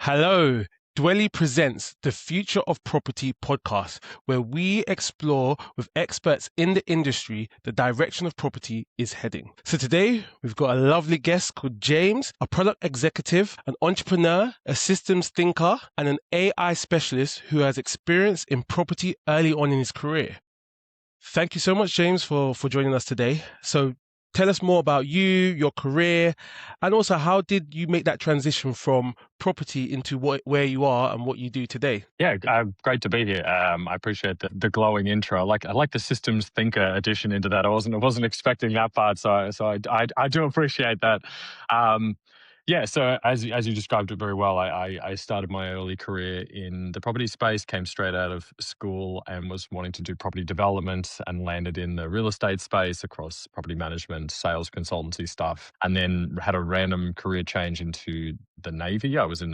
Hello, Dwelly presents the Future of Property podcast, where we explore with experts in the industry the direction of property is heading. So today we've got a lovely guest called James, a product executive, an entrepreneur, a systems thinker, and an AI specialist who has experience in property early on in his career. Thank you so much, James, for joining us today. So tell us more about you, your career, and also how did you make that transition from property into where you are and what you do today? Yeah, great to be here. I appreciate the glowing intro. I like the systems thinker addition into that. I wasn't expecting that part, so I do appreciate that. Yeah, so as you described it very well, I started my early career in the property space, came straight out of school and was wanting to do property development and landed in the real estate space across property management, sales, consultancy stuff, and then had a random career change into the Navy. I was a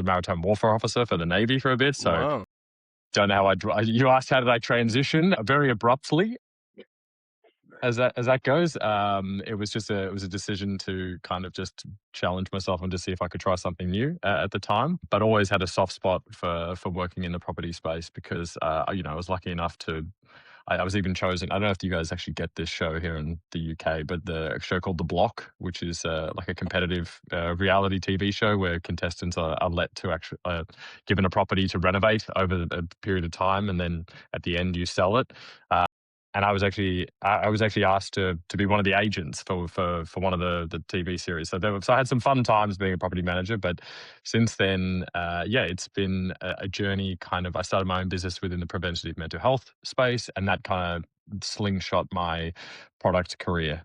maritime warfare officer for the Navy for a bit, so Wow. don't know how you asked how did I transition very abruptly as that goes. It was a decision to kind of just challenge myself and to see if I could try something new at the time. But always had a soft spot for working in the property space because I was lucky enough to. I was even chosen. I don't know if you guys actually get this show here in the UK, but the show called The Block, which is like a competitive reality TV show where contestants are let to actually given a property to renovate over a period of time, and then at the end you sell it. And I was actually asked to be one of the agents for one of the TV series. So I had some fun times being a property manager. But since then, it's been a journey. Kind of, I started my own business within the preventative mental health space, and that kind of slingshot my product career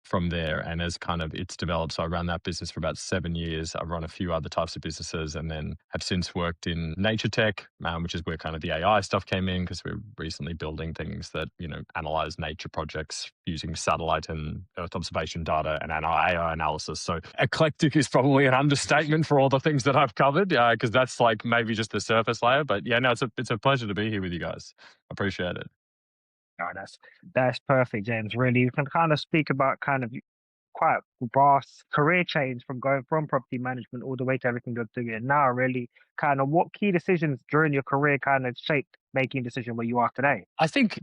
from there, and as kind of it's developed. So I ran that business for about 7 years. I've run a few other types of businesses, and then have since worked in nature tech, which is where kind of the AI stuff came in, because we're recently building things that analyze nature projects using satellite and Earth observation data and AI analysis. So eclectic is probably an understatement for all the things that I've covered, because that's like maybe just the surface layer. But yeah, no, it's a pleasure to be here with you guys. Appreciate it. No, that's perfect, James. Really, you can kind of speak about kind of quite vast career change from going from property management all the way to everything you're doing now. Really, kind of what key decisions during your career kind of shaped making a decision where you are today? I think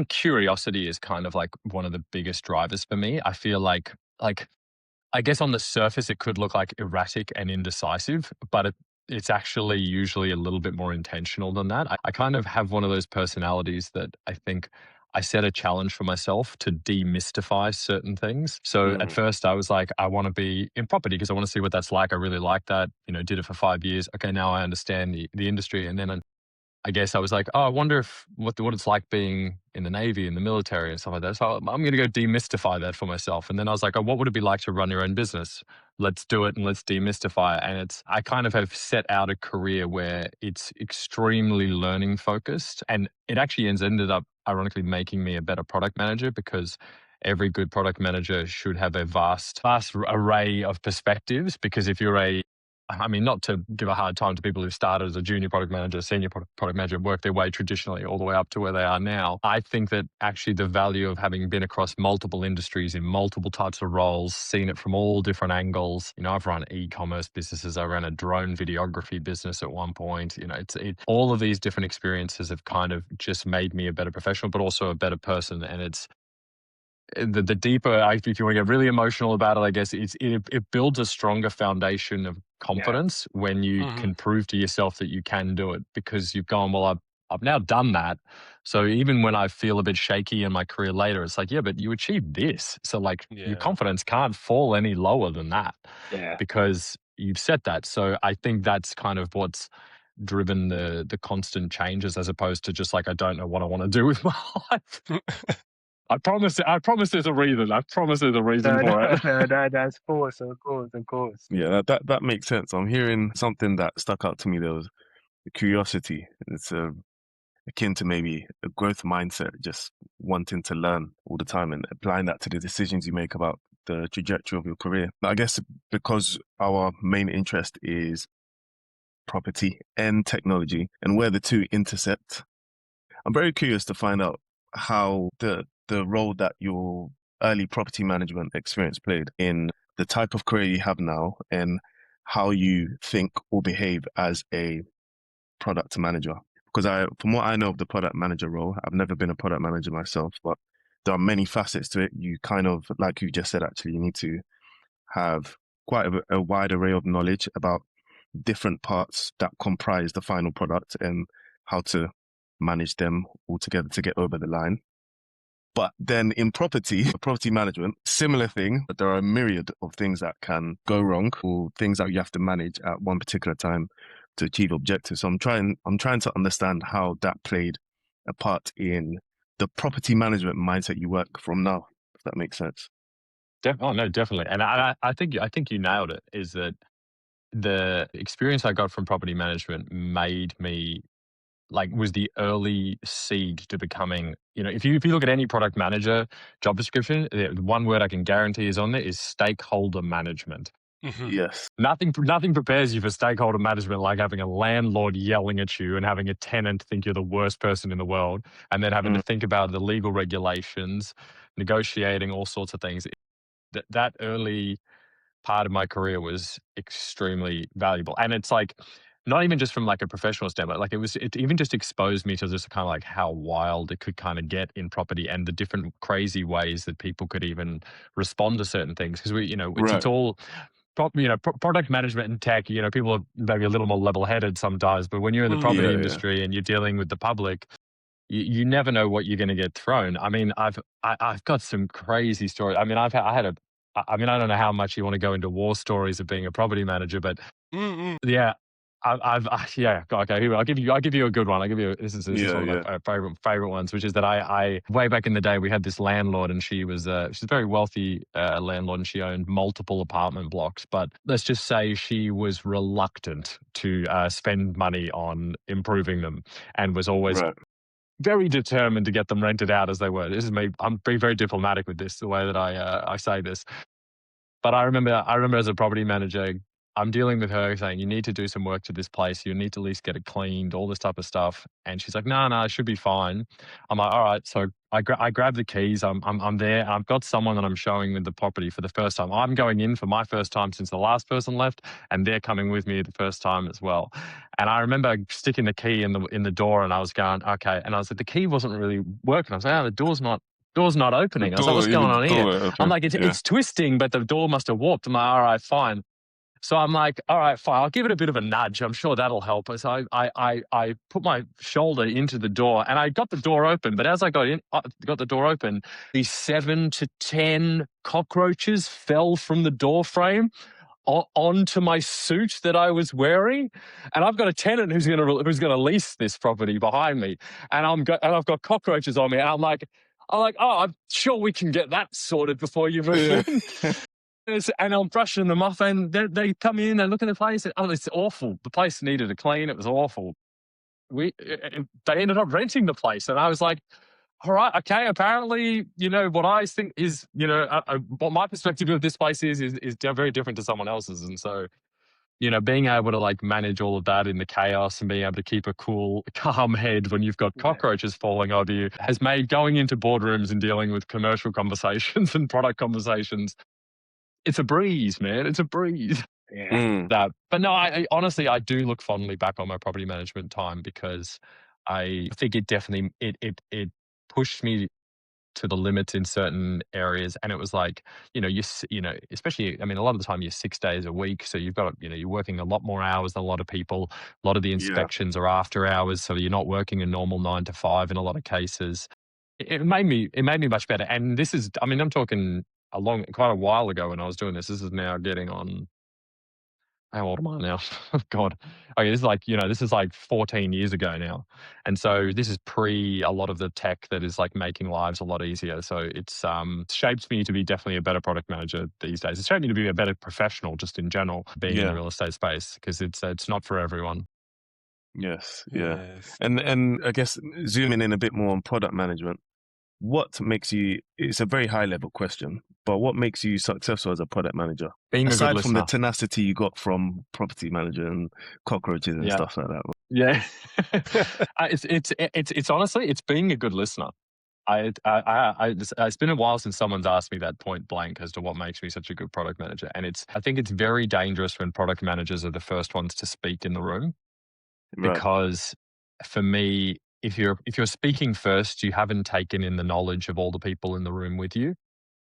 curiosity is kind of like one of the biggest drivers for me. I feel like I guess on the surface it could look like erratic and indecisive, but it's actually usually a little bit more intentional than that. I kind of have one of those personalities that I think I set a challenge for myself to demystify certain things. So at first I was like, I want to be in property because I want to see what that's like. I really like that, did it for 5 years. Okay, now I understand the industry. And then I guess I was like, oh, I wonder what it's like being in the Navy, in the military and stuff like that. So I'm going to go demystify that for myself. And then I was like, oh, what would it be like to run your own business? Let's do it and let's demystify it. And I kind of have set out a career where it's extremely learning focused. And it actually ended up ironically making me a better product manager, because every good product manager should have a vast array of perspectives. Because if you're not to give a hard time to people who started as a junior product manager, senior product manager, work their way traditionally all the way up to where they are now. I think that actually the value of having been across multiple industries in multiple types of roles, seen it from all different angles. I've run e-commerce businesses. I ran a drone videography business at one point. All of these different experiences have kind of just made me a better professional, but also a better person. And it's the deeper, if you want to get really emotional about it, I guess it builds a stronger foundation of confidence when you can prove to yourself that you can do it, because you've gone, well, I've now done that. So even when I feel a bit shaky in my career later, it's like, yeah, but you achieved this. So your confidence can't fall any lower than that, because you've set that. So I think that's kind of what's driven the constant changes, as opposed to just like, I don't know what I want to do with my life. I promise there's a reason. I promise there's a reason for it. No, that's of course. Yeah, that makes sense. I'm hearing something that stuck out to me. There was the curiosity. It's akin to maybe a growth mindset, just wanting to learn all the time and applying that to the decisions you make about the trajectory of your career. I guess because our main interest is property and technology and where the two intersect, I'm very curious to find out how the role that your early property management experience played in the type of career you have now, and how you think or behave as a product manager. Because from what I know of the product manager role, I've never been a product manager myself, but there are many facets to it. You kind of, like you just said, actually, you need to have quite a wide array of knowledge about different parts that comprise the final product and how to manage them all together to get over the line. But then in property management, similar thing, but there are a myriad of things that can go wrong or things that you have to manage at one particular time to achieve objectives. So I'm trying to understand how that played a part in the property management mindset you work from now, if that makes sense. Oh no, definitely. And I think you nailed it. Is that the experience I got from property management made me was the early seed to becoming, if you look at any product manager job description, the one word I can guarantee is on there is stakeholder management. Mm-hmm. Yes. Nothing prepares you for stakeholder management like having a landlord yelling at you and having a tenant think you're the worst person in the world, and then having to think about the legal regulations, negotiating all sorts of things. That early part of my career was extremely valuable. And it's like, not even just from like a professional standpoint, like it even just exposed me to just kind of like how wild it could kind of get in property and the different crazy ways that people could even respond to certain things. Because it's all product management and tech, people are maybe a little more level-headed sometimes, but when you're in the property industry and you're dealing with the public, you never know what you're going to get thrown. I mean, I've got some crazy stories. I mean, I don't know how much you want to go into war stories of being a property manager, but yeah, okay. I'll give you a good one. This is one of my favorite ones, which is that I way back in the day we had this landlord, and she's a very wealthy landlord, and she owned multiple apartment blocks. But let's just say she was reluctant to spend money on improving them, and was always very determined to get them rented out as they were. This is me. I'm being very diplomatic with this, the way that I say this. But I remember as a property manager, I'm dealing with her saying, you need to do some work to this place. You need to at least get it cleaned, all this type of stuff. And she's like, no, it should be fine. I'm like, all right. So I grab the keys. I'm there. And I've got someone that I'm showing with the property for the first time. I'm going in for my first time since the last person left, and they're coming with me the first time as well. And I remember sticking the key in the door, and I was going, okay. And I was like, the key wasn't really working. I was like, oh, the door's not opening. I was like, what's going on here? I'm like, it's twisting, but the door must have warped. I'm like, all right, fine. So I'm like, all right, fine. I'll give it a bit of a nudge. I'm sure that'll help. So I put my shoulder into the door, and I got the door open. But as I got the door open, these 7 to 10 cockroaches fell from the door frame onto my suit that I was wearing, and I've got a tenant who's going to lease this property behind me, and I've got cockroaches on me, and I'm like, oh, I'm sure we can get that sorted before you move in. And I'm brushing them off, and they come in, they look at the place, and it's awful. The place needed a clean. It was awful. They ended up renting the place, and I was like, all right, okay. Apparently, what I think is, what my perspective of this place is very different to someone else's, and so, being able to like manage all of that in the chaos and being able to keep a cool, calm head when you've got cockroaches falling over you has made going into boardrooms and dealing with commercial conversations and product conversations, it's a breeze, man. It's a breeze. Yeah. But no, I honestly, I do look fondly back on my property management time, because I think it definitely it pushed me to the limits in certain areas. And it was like, especially, I mean, a lot of the time you're 6 days a week. So you've got, you're working a lot more hours than a lot of people. A lot of the inspections are after hours. So you're not working a normal 9 to 5 in a lot of cases. It made me much better. And this is, I mean, I'm talking quite a while ago when I was doing this. This is now getting on, how old am I now? God. Okay, this is like 14 years ago now. And so this is pre a lot of the tech that is like making lives a lot easier. So it's shaped me to be definitely a better product manager these days. It's shaped me to be a better professional just in general, being in the real estate space, because it's not for everyone. Yes. And I guess zooming in a bit more on product management, what makes you, it's a very high level question, but what makes you successful as a product manager? Being aside from the tenacity you got from property manager and cockroaches and stuff like that. Yeah. It's honestly, it's being a good listener. It's been a while since someone's asked me that point blank as to what makes me such a good product manager. And I think it's very dangerous when product managers are the first ones to speak in the room, Right. because for me, if you're speaking first, you haven't taken in the knowledge of all the people in the room with you.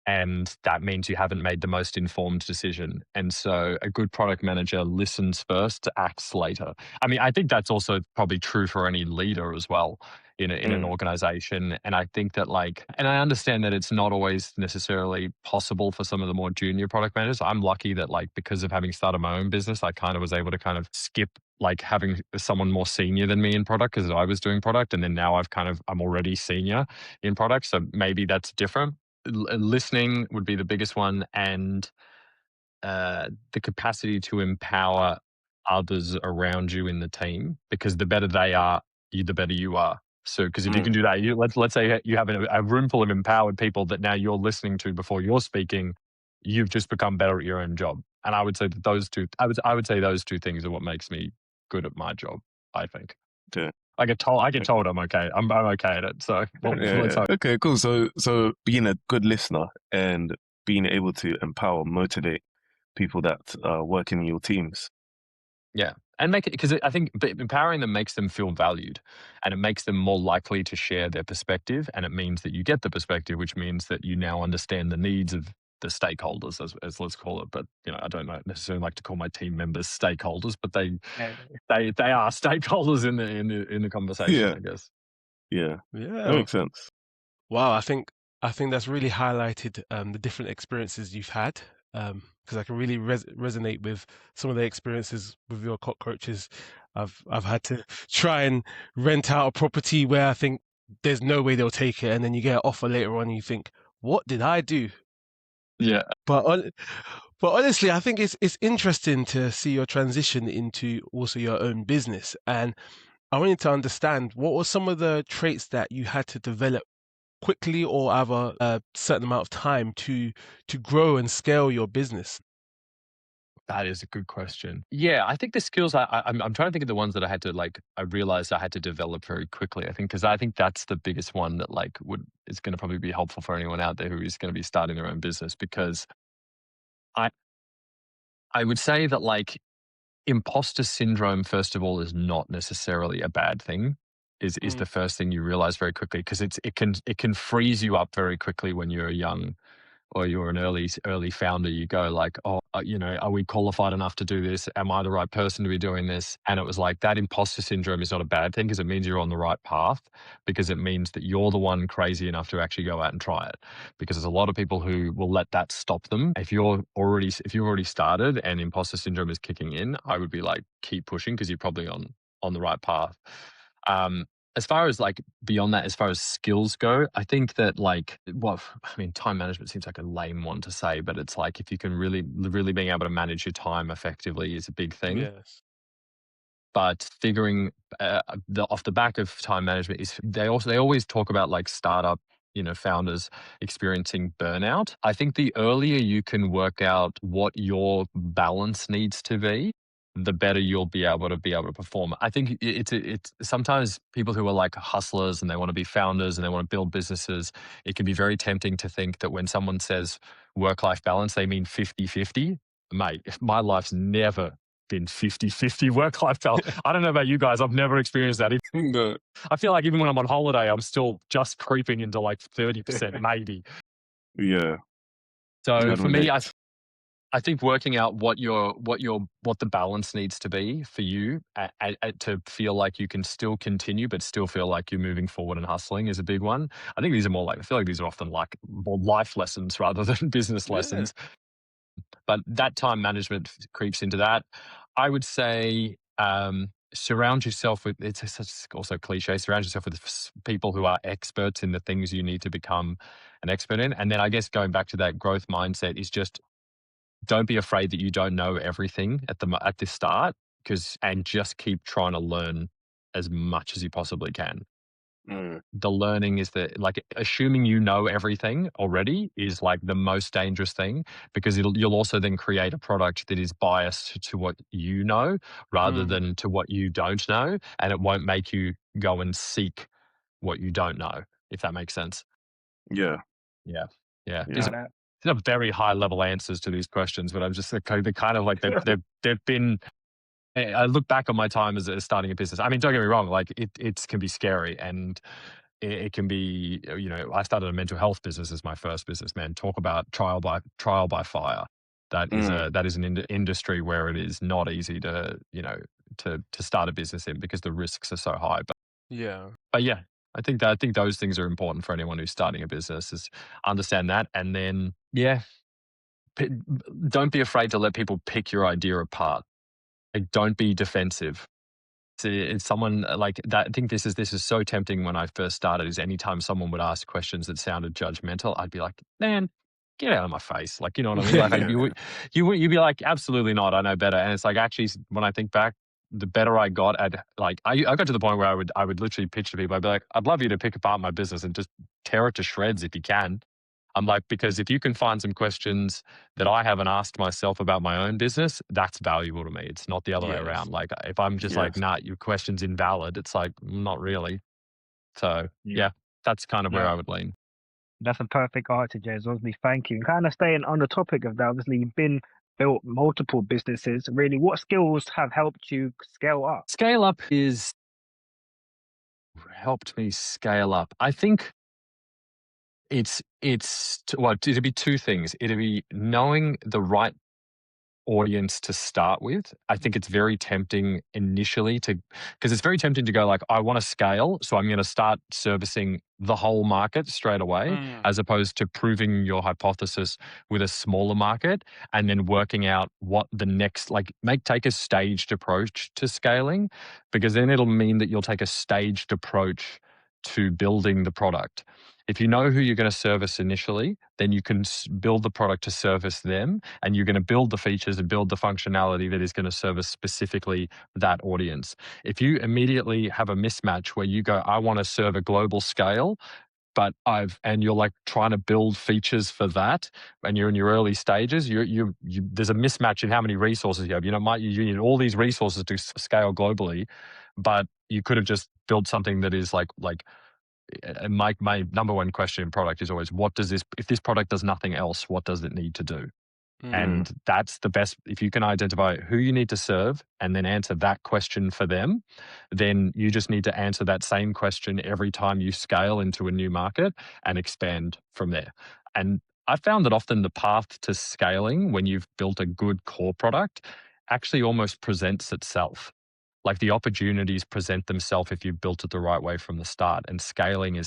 And that means you haven't made the most informed decision. And so a good product manager listens first, acts later. I mean, I think that's also probably true for any leader as well in an organization. And I think that and I understand that it's not always necessarily possible for some of the more junior product managers. I'm lucky that because of having started my own business, I kind of was able to kind of skip having someone more senior than me in product, because I was doing product. And then now I'm already senior in product. So maybe that's different. Listening would be the biggest one, and the capacity to empower others around you in the team, because the better they are, the better you are. So, because if you can do that, let's say you have a room full of empowered people that now you're listening to before you're speaking, you've just become better at your own job. And I would say that I would say those two things are what makes me good at my job, I think. Yeah. I get told I'm okay. I'm okay at it. So let's hope. Okay, cool. So being a good listener and being able to empower, motivate people that work in your teams. Yeah. And make it, because I think empowering them makes them feel valued, and it makes them more likely to share their perspective. And it means that you get the perspective, which means that you now understand the needs of the stakeholders, as let's call it. But I don't necessarily like to call my team members stakeholders, but they are stakeholders in the conversation, I guess. Yeah. Yeah. That makes sense. Wow, I think that's really highlighted the different experiences you've had, because I can really resonate with some of the experiences with your cockroaches. I've had to try and rent out a property where I think there's no way they'll take it, and then you get an offer later on and you think, what did I do? Yeah. But honestly, I think it's interesting to see your transition into also your own business. And I wanted to understand, what were some of the traits that you had to develop quickly or have a certain amount of time to grow and scale your business? That is a good question. Yeah, I think the skills I'm trying to think of the ones that I had to I realized I had to develop very quickly. I think because I think that's the biggest one that is going to probably be helpful for anyone out there who is going to be starting their own business, because I would say that imposter syndrome, first of all, is not necessarily a bad thing. Is the first thing you realize very quickly, because it can freeze you up very quickly when you're young, or you're an early founder. You go are we qualified enough to do this? Am I the right person to be doing this? And it was that imposter syndrome is not a bad thing, because it means you're on the right path, because it means that you're the one crazy enough to actually go out and try it. Because there's a lot of people who will let that stop them. If you've already started and imposter syndrome is kicking in, I would be keep pushing, because you're probably on the right path. As far as beyond that, as far as skills go, I think that time management seems like a lame one to say, but it's if you can really being able to manage your time effectively is a big thing. Yes. But figuring off the back of time management is they always talk about startup founders experiencing burnout. I think the earlier you can work out what your balance needs to be, the better you'll be able to perform. I think it's sometimes people who are hustlers and they want to be founders and they want to build businesses, it can be very tempting to think that when someone says work-life balance, they mean 50-50. Mate, my life's never been 50-50 work-life balance. I don't know about you guys. I've never experienced that. I feel like even when I'm on holiday, I'm still just creeping into 30% maybe. Yeah. So for me, I think working out what the balance needs to be for you to feel like you can still continue but still feel like you're moving forward and hustling is a big one. I think these are more I feel like these are often more life lessons rather than business lessons. But that time management creeps into that. I would say surround yourself with, it's also cliche, surround yourself with people who are experts in the things you need to become an expert in. And then I guess going back to that growth mindset is just don't be afraid that you don't know everything at the start, and just keep trying to learn as much as you possibly can. The learning is that assuming you know everything already is the most dangerous thing, because you'll also then create a product that is biased to what you know rather than to what you don't know, and it won't make you go and seek what you don't know. if that makes sense. Yeah. Yeah. Yeah. Yeah. These are very high level answers to these questions, but I'm just they're kind of like they've been. I look back on my time as starting a business. I mean, don't get me wrong, like it can be scary, and it can be, I started a mental health business as my first business, man. Talk about trial by fire. That is Mm. an industry where it is not easy to, to start a business in because the risks are so high. Yeah. But yeah, I think those things are important for anyone who's starting a business, is understand that. And then, yeah, don't be afraid to let people pick your idea apart. Like, don't be defensive. It's someone like that. I think this is so tempting when I first started, is anytime someone would ask questions that sounded judgmental, I'd be like, man, get out of my face. Like, you know what I mean? Like, Yeah. you'd be like, absolutely not. I know better. And it's like, actually, when I think back, the better I got at, like, I got to the point where I would literally pitch to people. I'd be like, I'd love you to pick apart my business and just tear it to shreds if you can. I'm like, because if you can find some questions that I haven't asked myself about my own business, that's valuable to me. It's not the other way Yes. around. Like, if I'm just like, Yes. nah, your question's invalid, it's like, not really. So Yeah. yeah, that's kind of where No, I would lean. that's a perfect answer, James. Obviously, thank you. And kind of staying on the topic of that, obviously, you've built multiple businesses. Really, what skills have helped you scale up? Scale up is helped me scale up. I think well, it'd be two things. It'd be knowing the right audience to start with. I think it's very tempting initially because it's very tempting to go like, I want to scale, so I'm going to start servicing the whole market straight away, Mm. as opposed to proving your hypothesis with a smaller market and then working out what the next, like, take a staged approach to scaling, because then it'll mean that you'll take a staged approach to building the product. If you know who you're going to service initially, then you can build the product to service them, and you're going to build the features and build the functionality that is going to service specifically that audience. If you immediately have a mismatch where you go, I want to serve a global scale, and you're like trying to build features for that, and you're in your early stages, there's a mismatch in how many resources you have. You need all these resources to scale globally, but you could have just built something that is like and my number one question in product is always, if this product does nothing else, what does it need to do? Mm. And that's the best. If you can identify who you need to serve and then answer that question for them, then you just need to answer that same question every time you scale into a new market and expand from there. And I found that often the path to scaling, when you've built a good core product, actually almost presents itself. Like, the opportunities present themselves if you've built it the right way from the start. And scaling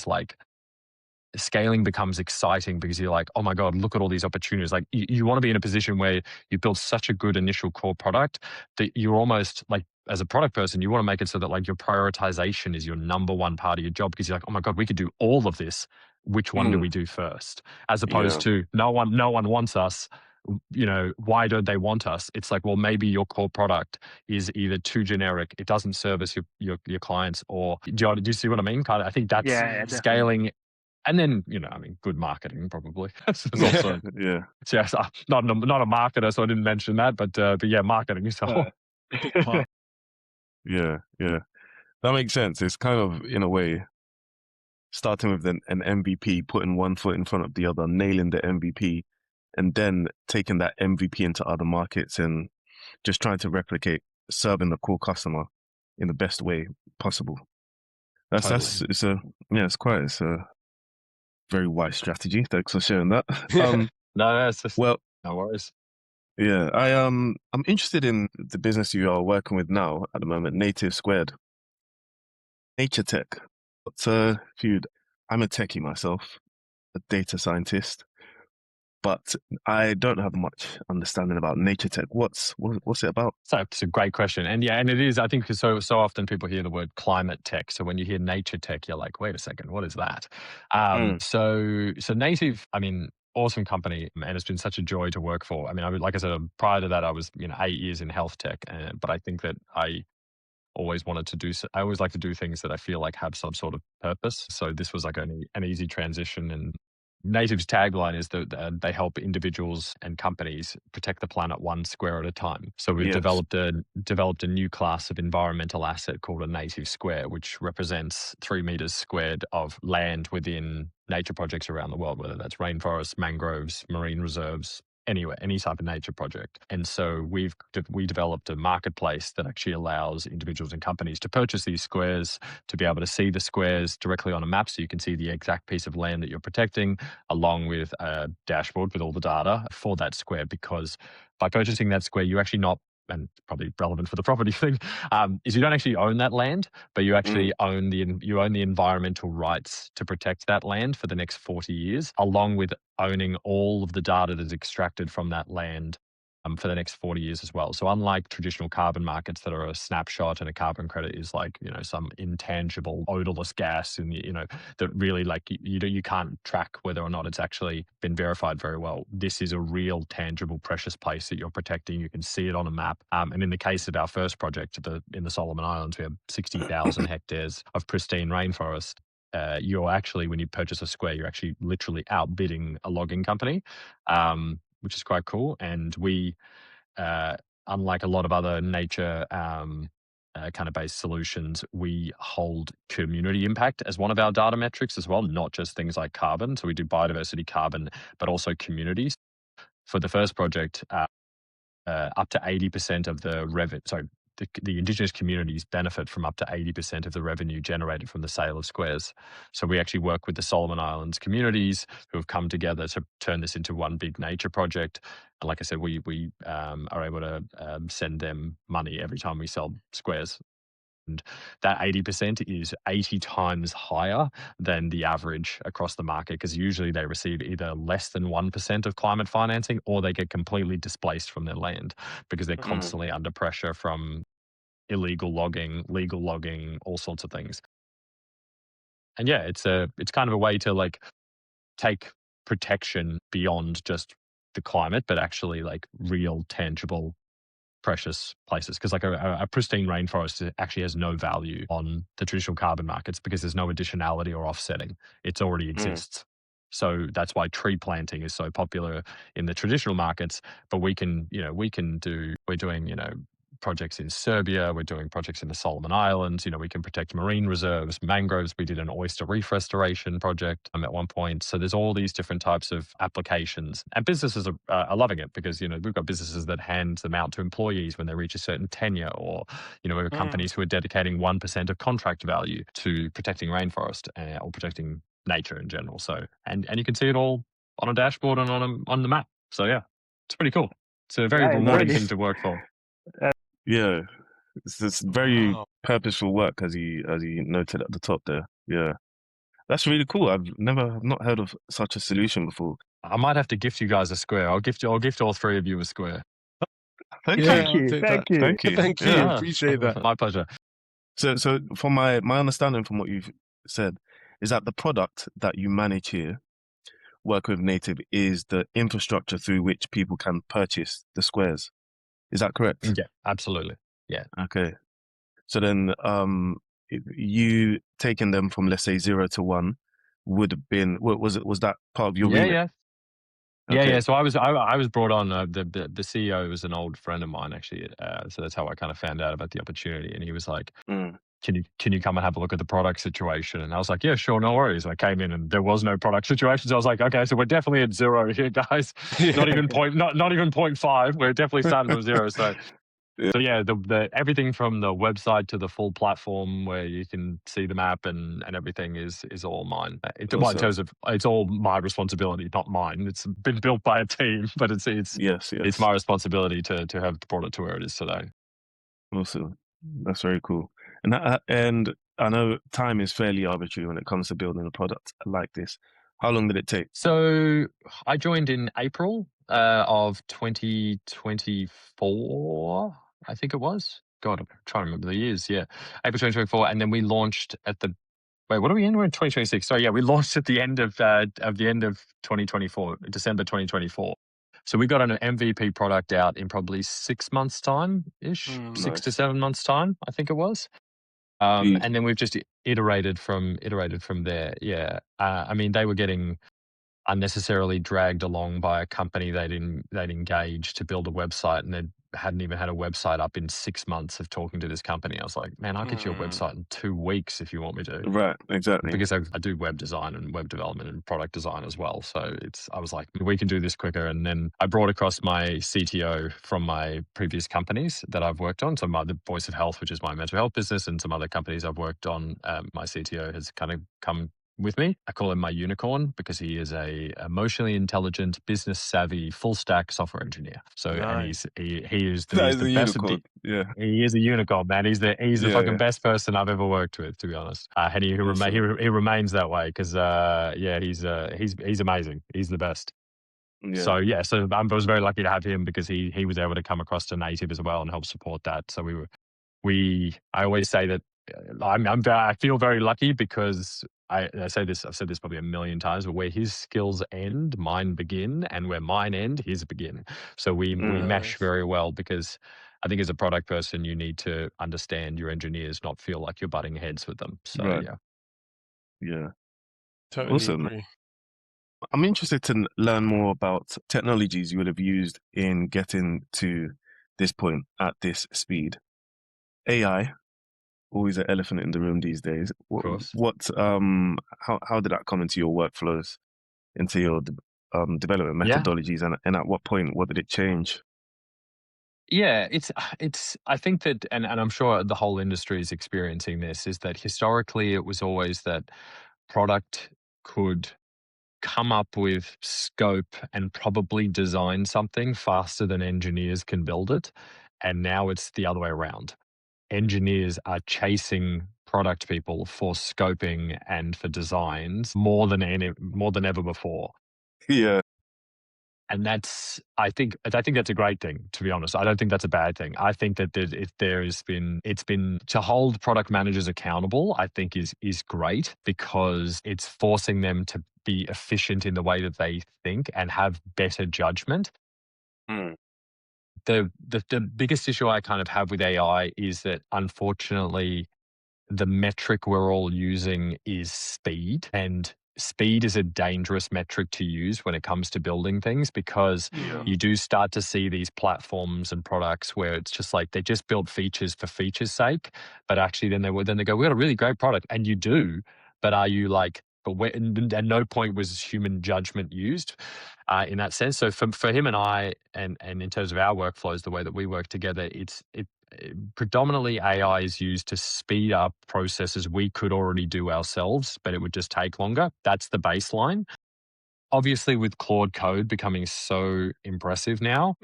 becomes exciting because you're like, oh my God, look at all these opportunities. Like, you want to be in a position where you build such a good initial core product that you're almost like, as a product person, you want to make it so that like your prioritization is your number one part of your job, because you're like, oh my God, we could do all of this. Which one do we do first? As opposed to no one wants us. Why don't they want us? It's like, well, maybe your core product is either too generic, it doesn't service your clients, or do you see what I mean? Kind of, I think that's Yeah, definitely. scaling. And then, good marketing probably. There's also, Yeah. yeah, so not a marketer, so I didn't mention that, but yeah, marketing is a whole Big part. Yeah. Yeah. That makes sense. It's kind of, in a way, starting with an MVP, putting one foot in front of the other, nailing the MVP, and then taking that MVP into other markets and just trying to replicate serving the core customer in the best way possible. It's a very wise strategy. Thanks for sharing that. No, it's just, Well, no worries. yeah, I'm interested in the business you are working with now at the moment, Native Squared, Nature Tech. But I'm a techie myself, a data scientist, but I don't have much understanding about Nature Tech. What's it about? So it's a great question. And yeah, and it is, I think, so often people hear the word climate tech. So when you hear nature tech, you're like, wait a second, what is that? So Native, I mean, awesome company, and it's been such a joy to work for. I mean, like I said, prior to that, I was 8 years in health tech, but I think that I always like to do things that I feel like have some sort of purpose. So this was like an easy transition, and Native's tagline is that they help individuals and companies protect the planet one square at a time. So we've Yes. developed a new class of environmental asset called a native square, which represents 3 meters squared of land within nature projects around the world, whether that's rainforests, mangroves, marine reserves, anywhere, any type of nature project. And so we developed a marketplace that actually allows individuals and companies to purchase these squares, to be able to see the squares directly on a map, so you can see the exact piece of land that you're protecting, along with a dashboard with all the data for that square. Because by purchasing that square, you actually not, and probably relevant for the property thing, is you don't actually own that land, but you actually own the environmental rights to protect that land for the next 40 years, along with owning all of the data that's extracted from that land for the next 40 years as well. So unlike traditional carbon markets that are a snapshot, and a carbon credit is like, some intangible odorless gas, and that really, like, you can't track whether or not it's actually been verified very well. This is a real tangible precious place that you're protecting. You can see it on a map. And in the case of our first project in the Solomon Islands, we have 60,000 hectares of pristine rainforest. You're actually, when you purchase a square, you're actually literally outbidding a logging company, which is quite cool. And we, unlike a lot of other nature kind of based solutions, we hold community impact as one of our data metrics as well, not just things like carbon. So we do biodiversity, carbon, but also communities. For the first project, up to 80% of the revenue. So the Indigenous communities benefit from up to 80% of the revenue generated from the sale of squares. So we actually work with the Solomon Islands communities who have come together to turn this into one big nature project. And like I said, we are able to send them money every time we sell squares. And that 80% is 80 times higher than the average across the market, because usually they receive either less than 1% of climate financing, or they get completely displaced from their land because they're constantly under pressure from illegal logging, legal logging, all sorts of things. And yeah, it's kind of a way to like take protection beyond just the climate, but actually like real tangible precious places. Because like a pristine rainforest actually has no value on the traditional carbon markets, because there's no additionality or offsetting. It already exists. So that's why tree planting is so popular in the traditional markets. But we're doing projects in Serbia, we're doing projects in the Solomon Islands. We can protect marine reserves, mangroves. We did an oyster reef restoration project at one point. So there's all these different types of applications, and businesses are loving it, because we've got businesses that hand them out to employees when they reach a certain tenure, or we've got companies who are dedicating 1% of contract value to protecting rainforest or protecting nature in general. So and you can see it all on a dashboard and on the map. So yeah, it's pretty cool. It's a very rewarding thing to work for. Yeah, it's very purposeful work, as you noted at the top there. Yeah, that's really cool. I've not heard of such a solution before. I might have to gift you guys a square. I'll gift all three of you a square. Thank you. Yeah. Appreciate that. My pleasure. So from my understanding from what you've said is that the product that you manage here, work with Native, is the infrastructure through which people can purchase the squares. Is that correct? Yeah, absolutely. Yeah. Okay. So then, you taking them from, let's say, 0 to 1 would have been, was that part of your remit? Yeah. Okay. Yeah. So I was brought on. The CEO was an old friend of mine, actually. So that's how I kind of found out about the opportunity. And he was like, Can you come and have a look at the product situation? And I was like, yeah, sure, no worries. I came in and there was no product situation. So I was like, okay, so we're definitely at 0 here, guys. Not even 0.5. We're definitely starting from 0. So yeah, the everything from the website to the full platform where you can see the map and everything is all mine. In terms of, it's all my responsibility, not mine. It's been built by a team, but it's yes. It's my responsibility to have brought it to where it is today. Awesome. That's very cool. And I know time is fairly arbitrary when it comes to building a product like this. How long did it take? So I joined in April of 2024, I think it was. God, I'm trying to remember the years. Yeah, April 2024, and then we launched at the. Wait, what are we in? We're in 2026. So yeah, we launched at the end of 2024, December 2024. So we got an MVP product out in probably 6 months' time ish, 6 to 7 months' time, I think it was. And then we've just iterated from there. Yeah. I mean, they were getting unnecessarily dragged along by a company they'd engaged to build a website, and they hadn't even had a website up in 6 months of talking to this company. I was like, man, I'll get you a website in 2 weeks if you want me to. Right, exactly. Because I do web design and web development and product design as well. So I was like, we can do this quicker. And then I brought across my CTO from my previous companies that I've worked on. So the Voice of Health, which is my mental health business, and some other companies I've worked on. My CTO has kind of come with me. I call him my unicorn because he is a emotionally intelligent, business savvy, full stack software engineer. So and he is the best. Unicorn. Yeah, he is a unicorn, man. He's the fucking yeah. best person I've ever worked with, to be honest. And he remains that way because he's amazing. He's the best. Yeah. So I was very lucky to have him because he was able to come across to native as well and help support that. So I always say that I feel very lucky because I've said this probably a million times, but where his skills end, mine begin, and where mine end, his begin. So we mesh very well because I think as a product person, you need to understand your engineers, not feel like you're butting heads with them. So Right. yeah. Yeah. Totally Awesome. agree. I'm interested to learn more about technologies you would have used in getting to this point at this speed. AI, always an elephant in the room these days. Of course. How did that come into your workflows, into your development methodologies, and at what point, what did it change? Yeah, I think that, and I'm sure the whole industry is experiencing this, is that historically it was always that product could come up with scope and probably design something faster than engineers can build it. And now it's the other way around. Engineers are chasing product people for scoping and for designs more than ever before. Yeah. And I think that's a great thing, to be honest. I don't think that's a bad thing. I think that it's been to hold product managers accountable, I think is great because it's forcing them to be efficient in the way that they think and have better judgment. The biggest issue I kind of have with AI is that unfortunately the metric we're all using is speed, and speed is a dangerous metric to use when it comes to building things because you do start to see these platforms and products where it's just like they just build features for features' sake, but actually then they go, we got a really great product, and you do, but are you like, but where, and at no point was human judgment used in that sense. So for him and I, and in terms of our workflows, the way that we work together, predominantly AI is used to speed up processes we could already do ourselves, but it would just take longer. That's the baseline. Obviously, with Claude Code becoming so impressive now,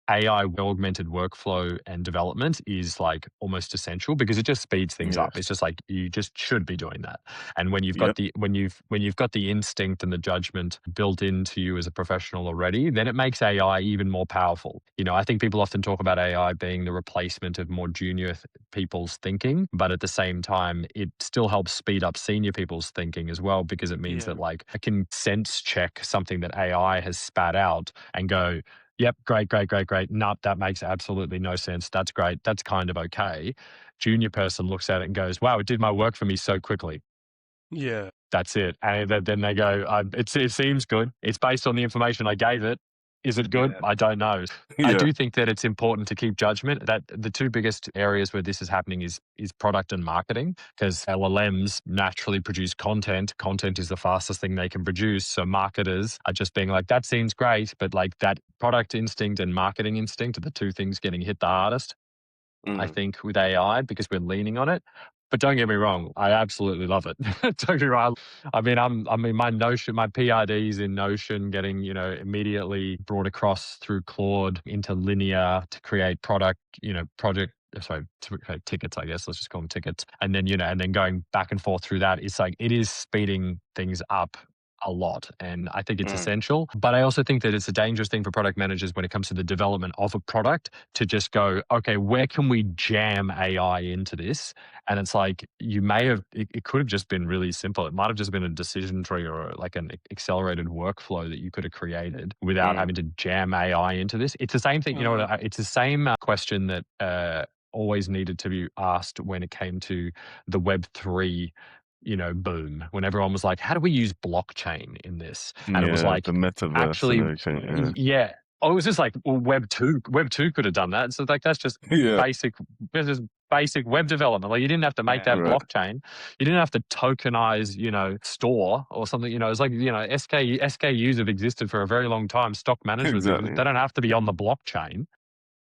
AI augmented workflow and development is like almost essential because it just speeds things up. It's just like you just should be doing that. And when you've got when you've got the instinct and the judgment built into you as a professional already, then it makes AI even more powerful. I think people often talk about AI being the replacement of more junior people's thinking, but at the same time, it still helps speed up senior people's thinking as well because it means that like I can sense check something that AI has spat out and go, yep, great. Nope, that makes absolutely no sense. That's great. That's kind of okay. Junior person looks at it and goes, wow, it did my work for me so quickly. Yeah. That's it. And then they go, it seems good. It's based on the information I gave it. Is it good? I don't know. I do think that it's important to keep judgment. That the two biggest areas where this is happening is product and marketing, because LLMs naturally produce content. Content is the fastest thing they can produce. So marketers are just being like, that seems great, but like that product instinct and marketing instinct are the two things getting hit the hardest, I think, with AI because we're leaning on it. But don't get me wrong, I absolutely love it. Don't get me wrong. I mean, my PRDs in Notion getting, immediately brought across through Claude into linear to create to create tickets, I guess. Let's just call them tickets. And then, and then going back and forth through that, it's like, it is speeding things up a lot. And I think it's essential. But I also think that it's a dangerous thing for product managers when it comes to the development of a product to just go, okay, where can we jam AI into this? And it's like, it could have just been really simple. It might have just been a decision tree or like an accelerated workflow that you could have created without having to jam AI into this. It's the same thing, it's the same question that always needed to be asked when it came to the Web3 boom, when everyone was like, how do we use blockchain in this? And it was like, the metaverse actually, and everything. yeah. Oh, it was just like, well, Web2 could have done that. So like, that's just Yeah. basic web development. Like, you didn't have to make that Right. blockchain. You didn't have to tokenize, store or something. It's like, SKUs have existed for a very long time. Stock management, Exactly. they don't have to be on the blockchain.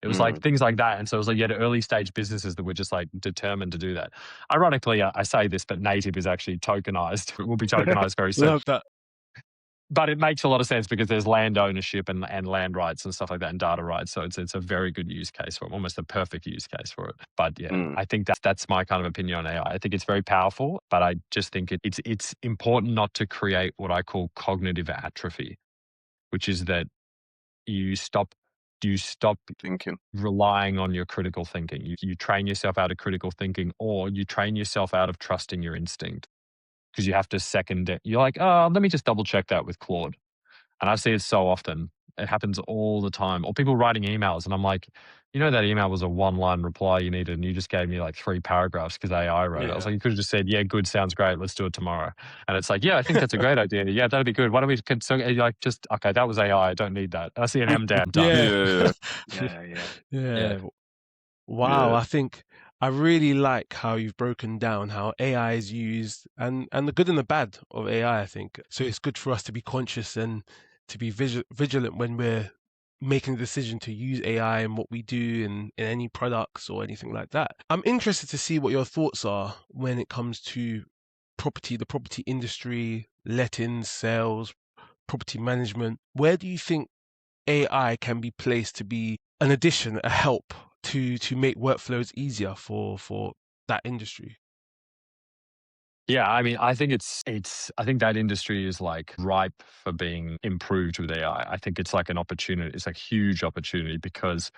It was like things like that. And so it was like, you had early stage businesses that were just like determined to do that. Ironically, I say this, but native is actually tokenized. It will be tokenized very soon. Love that. But it makes a lot of sense because there's land ownership and land rights and stuff like that, and data rights. So it's a very good use case for it, almost a perfect use case for it. But yeah, I think that's my kind of opinion on AI. I think it's very powerful, but I just think it's important not to create what I call cognitive atrophy, which is that you stop Thinking. relying on your critical thinking. You train yourself out of critical thinking, or you train yourself out of trusting your instinct. Because you have to second it. You're like, oh, let me just double check that with Claude. And I see it so often. It happens all the time. Or people writing emails, and I'm like, that email was a one-line reply you needed, and you just gave me like 3 paragraphs because AI wrote it. I was like, you could have just said, yeah, good, sounds great, let's do it tomorrow. And it's like, yeah, I think that's a great idea. Yeah, that'd be good. Why don't we okay, that was AI, I don't need that. I see an M done. Yeah. Wow, Yeah. I think I really like how you've broken down how AI is used and the good and the bad of AI, I think. So it's good for us to be conscious and to be vigilant when we're making a decision to use AI and what we do in any products or anything like that. I'm interested to see what your thoughts are when it comes to the property industry, lettings, sales, property management. Where do you think AI can be placed to be an addition, a help to make workflows easier for that industry? Yeah, I mean, I think I think that industry is like ripe for being improved with AI. I think it's like an opportunity. It's a huge opportunity because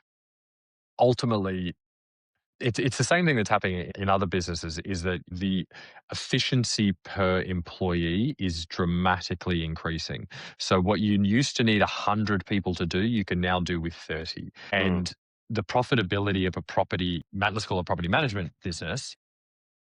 ultimately it's the same thing that's happening in other businesses, is that the efficiency per employee is dramatically increasing. So what you used to need 100 people to do, you can now do with 30. And the profitability of let's call it a property management business,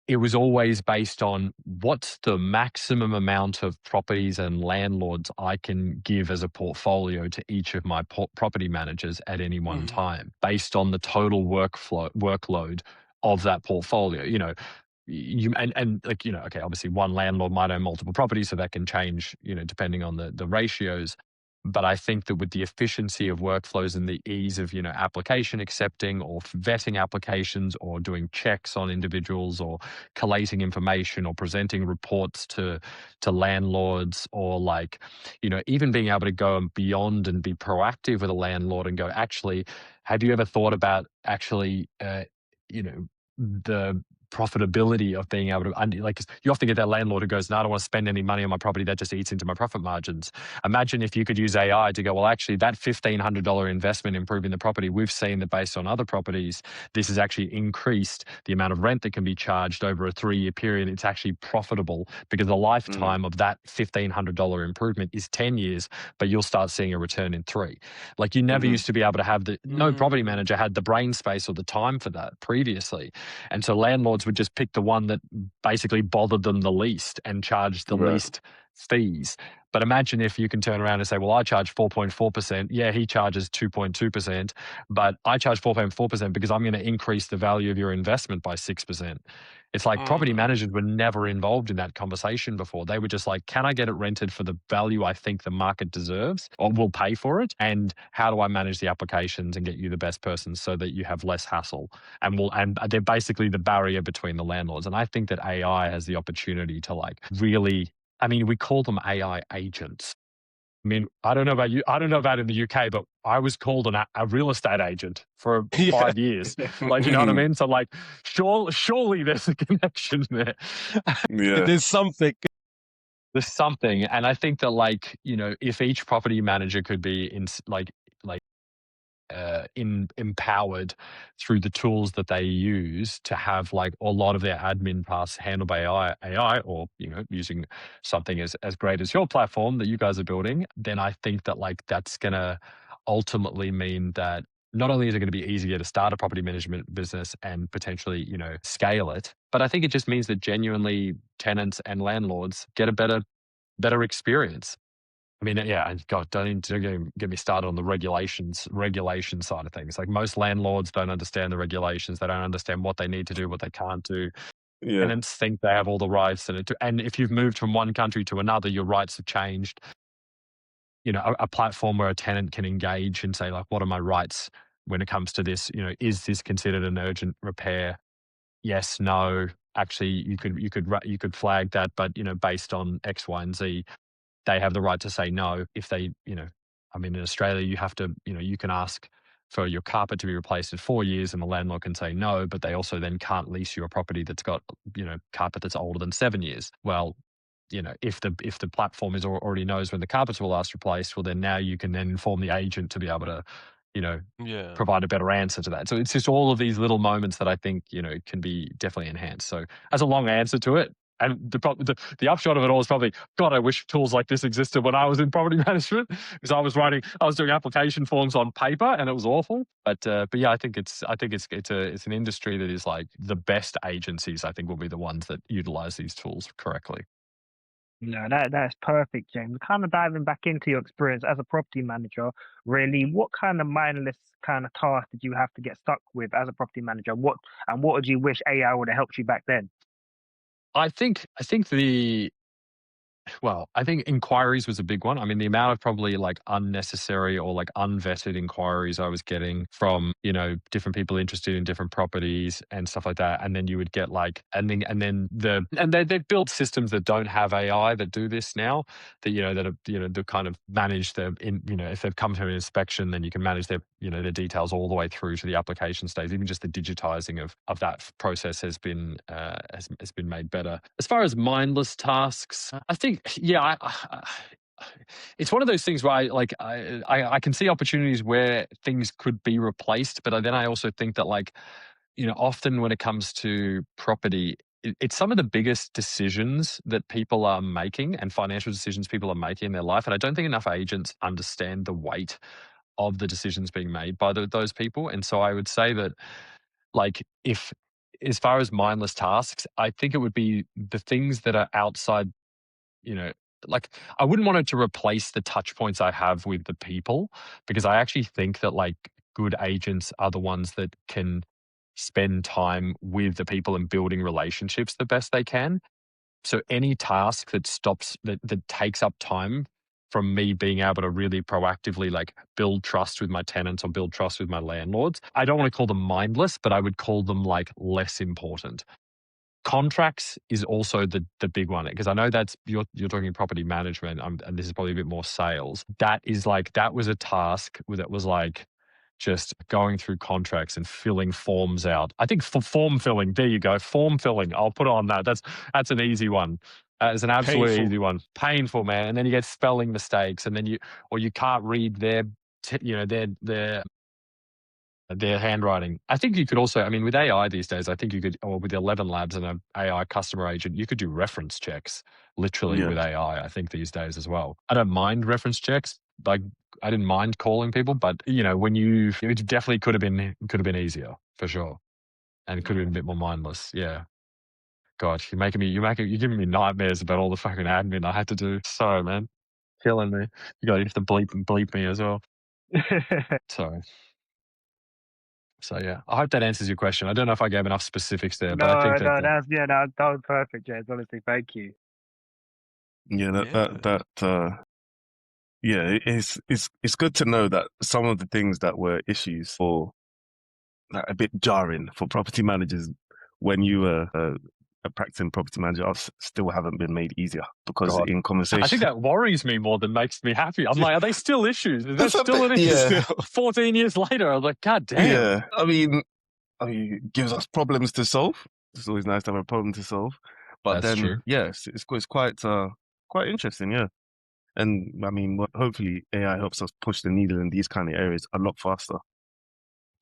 it was always based on what's the maximum amount of properties and landlords I can give as a portfolio to each of my property managers at any one time, based on the total workload of that portfolio. Okay, obviously one landlord might own multiple properties, so that can change, depending on the ratios. But I think that with the efficiency of workflows and the ease of, application accepting or vetting applications or doing checks on individuals or collating information or presenting reports to landlords, or like, even being able to go beyond and be proactive with a landlord and go, actually, have you ever thought about actually, the profitability of being able to, like, you often get that landlord who goes, no, I don't want to spend any money on my property, that just eats into my profit margins. Imagine if you could use AI to go, well, actually, that $1,500 investment improving the property, we've seen that based on other properties, this has actually increased the amount of rent that can be charged over a 3-year period. It's actually profitable because the lifetime of that $1,500 improvement is 10 years, but you'll start seeing a return in 3. Like, you never used to be able to have no property manager had the brain space or the time for that previously. And so landlords would just pick the one that basically bothered them the least and charged the least fees. But imagine if you can turn around and say, well, I charge 4.4%. Yeah, he charges 2.2%, but I charge 4.4% because I'm going to increase the value of your investment by 6%. It's like property managers were never involved in that conversation before. They were just like, can I get it rented for the value I think the market deserves or will pay for it? And how do I manage the applications and get you the best person so that you have less hassle? And they're basically the barrier between the landlords. And I think that AI has the opportunity to like really, I mean, we call them AI agents. I mean, I don't know about you. I don't know about in the UK, but I was called a real estate agent for 5 years. Like, you know what I mean? So like, surely there's a connection there. There's something. There's something. And I think that, like, if each property manager could be empowered through the tools that they use to have like a lot of their admin tasks handled by AI, or using something as great as your platform that you guys are building, then I think that like that's gonna ultimately mean that not only is it going to be easier to start a property management business and potentially, scale it, but I think it just means that genuinely tenants and landlords get a better experience. I mean, yeah, and God, don't even get me started on the regulation side of things. Like most landlords don't understand the regulations. They don't understand what they need to do, what they can't do. Yeah. Tenants think they have all the rights. And if you've moved from one country to another, your rights have changed. A platform where a tenant can engage and say, like, what are my rights when it comes to this? Is this considered an urgent repair? Yes, no. Actually, you could flag that, but based on X, Y, and Z, they have the right to say no if they, I mean, in Australia, you have to, you can ask for your carpet to be replaced in 4 years and the landlord can say no, but they also then can't lease you a property that's got, carpet that's older than 7 years. Well, if the platform already knows when the carpets were last replaced, well, then now you can then inform the agent to be able to, Yeah. provide a better answer to that. So it's just all of these little moments that I think, can be definitely enhanced. So as a long answer to it, and the upshot of it all is probably, God, I wish tools like this existed when I was in property management, because I was doing application forms on paper and it was awful. But yeah, I think it's an industry that is like the best agencies, I think, will be the ones that utilize these tools correctly. No, that's perfect, James. Kind of diving back into your experience as a property manager, really, what kind of mindless kind of task did you have to get stuck with as a property manager? What would you wish AI would have helped you back then? I think inquiries was a big one. I mean, the amount of probably like unnecessary or like unvetted inquiries I was getting from, different people interested in different properties and stuff like that. And then you would get like, they've built systems that don't have AI that do this now, that kind of manage if they've come to an inspection, then you can manage their details all the way through to the application stage. Even just the digitizing of that process has been made better. As far as mindless tasks, I think, yeah, it's one of those things where I can see opportunities where things could be replaced, but then I also think that often when it comes to property, it's some of the biggest decisions that people are making and financial decisions people are making in their life. And I don't think enough agents understand the weight of the decisions being made by those people. And so I would say that, if as far as mindless tasks, I think it would be the things that are outside, you know, I wouldn't want it to replace the touch points I have with the people, because I actually think that good agents are the ones that can spend time with the people and building relationships the best they can. So any task that takes up time from me being able to really proactively build trust with my tenants or build trust with my landlords, I don't want to call them mindless, but I would call them less important. Contracts is also the big one, because I know that's you're talking property management, and this is probably a bit more sales. That was a task that was just going through contracts and filling forms out. I think for form filling, there you go, form filling. I'll put it on that. That's an easy one. It's an absolute Painful. easy one. Painful, man. And then you get spelling mistakes, and then you can't read their handwriting. I think you could also, I mean, with AI these days, I think you could, or with 11 Labs and an AI customer agent, you could do reference checks literally Yeah. with AI, I think, these days as well. I don't mind reference checks. I didn't mind calling people, but it definitely could have been easier for sure. And it could have been a bit more mindless. Yeah. God, you're giving me nightmares about all the fucking admin I had to do. Sorry, man. Killing me. You have to bleep me as well. Sorry. So yeah, I hope that answers your question. I don't know if I gave enough specifics there, but I think No, that was perfect, James. Honestly, thank you. Yeah, it's good to know that some of the things that were issues for a bit jarring for property managers when you were a practicing property manager still haven't been made easier, because God. in conversation, I think that worries me more than makes me happy. I'm like, are they still issues? Is that still an issue? Yeah. 14 years later, I'm like, God damn. Yeah, I mean, it gives us problems to solve. It's always nice to have a problem to solve. But That's then, true. yeah, it's quite interesting, yeah. And I mean, hopefully AI helps us push the needle in these kind of areas a lot faster.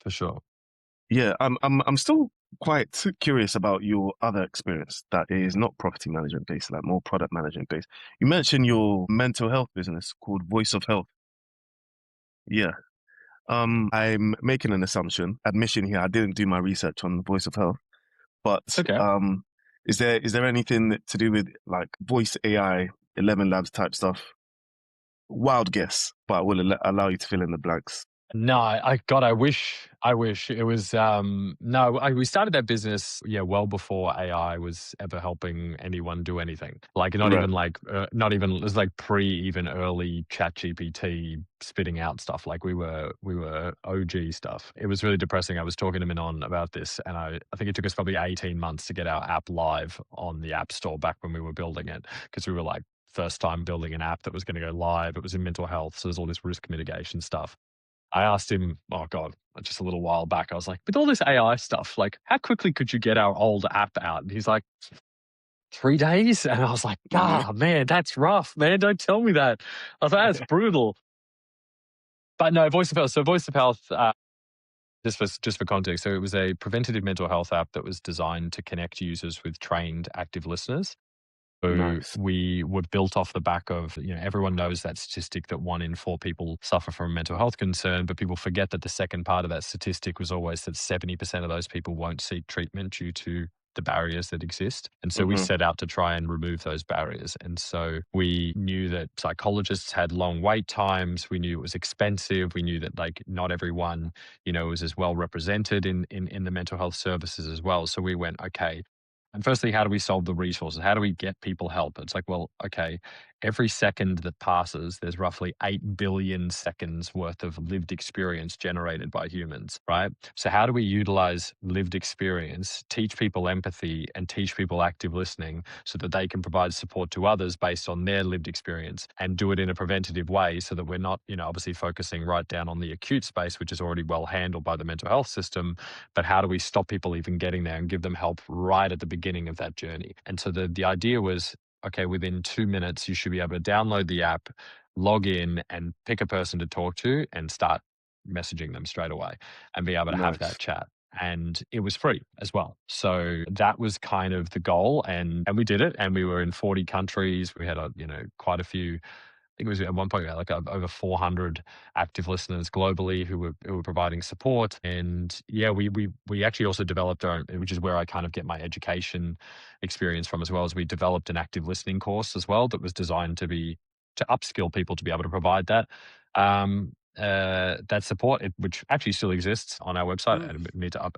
For sure. Yeah, I'm still quite curious about your other experience that is not property management based, like more product management based. You mentioned your mental health business called Voice of Health. Yeah. I'm making an assumption. Admission here, I didn't do my research on the Voice of Health, but Okay. is there anything to do with like voice AI, 11 Labs type stuff? Wild guess, but I will allow you to fill in the blanks. No, I wish it was, we started that business, well before AI was ever helping anyone do anything. Like not Right. even it was like even early chat GPT spitting out stuff. Like we were OG stuff. It was really depressing. I was talking to Minon about this, and I think it took us probably 18 months to get our app live on the App Store back when we were building it, because we were like first time building an app that was going to go live. It was in mental health, so there's all this risk mitigation stuff. I asked him, oh God, just a little while back, I was like, with all this AI stuff, like how quickly could you get our old app out? And he's like, 3 days? And I was like, man, that's rough, man. Don't tell me that. I was like, that's brutal. But no, Voice of Health. So Voice of Health, just for context, so it was a preventative mental health app that was designed to connect users with trained active listeners. So Nice. we were built off the back of, everyone knows that statistic that 1 in 4 people suffer from mental health concern, but people forget that the second part of that statistic was always that 70% of those people won't seek treatment due to the barriers that exist. And so we set out to try and remove those barriers. And so we knew that psychologists had long wait times. We knew it was expensive. We knew that like not everyone, was as well represented in the mental health services as well. So we went, okay. And firstly, how do we solve the resources? How do we get people help? It's like, well, okay, every second that passes, there's roughly 8 billion seconds worth of lived experience generated by humans, right? So how do we utilize lived experience, teach people empathy, and teach people active listening so that they can provide support to others based on their lived experience, and do it in a preventative way so that we're not, obviously focusing right down on the acute space, which is already well handled by the mental health system, but how do we stop people even getting there and give them help right at the beginning of that journey? And so the idea was, okay, within 2 minutes, you should be able to download the app, log in, and pick a person to talk to and start messaging them straight away and be able to have that chat. And it was free as well. So that was kind of the goal. And we did it. And we were in 40 countries. We had, quite a few. I think it was at one point we had like over 400 active listeners globally who were providing support. And yeah, we actually also developed our own, which is where I kind of get my education experience from, as well as we developed an active listening course as well that was designed to upskill people to be able to provide that. That support, which actually still exists on our website. And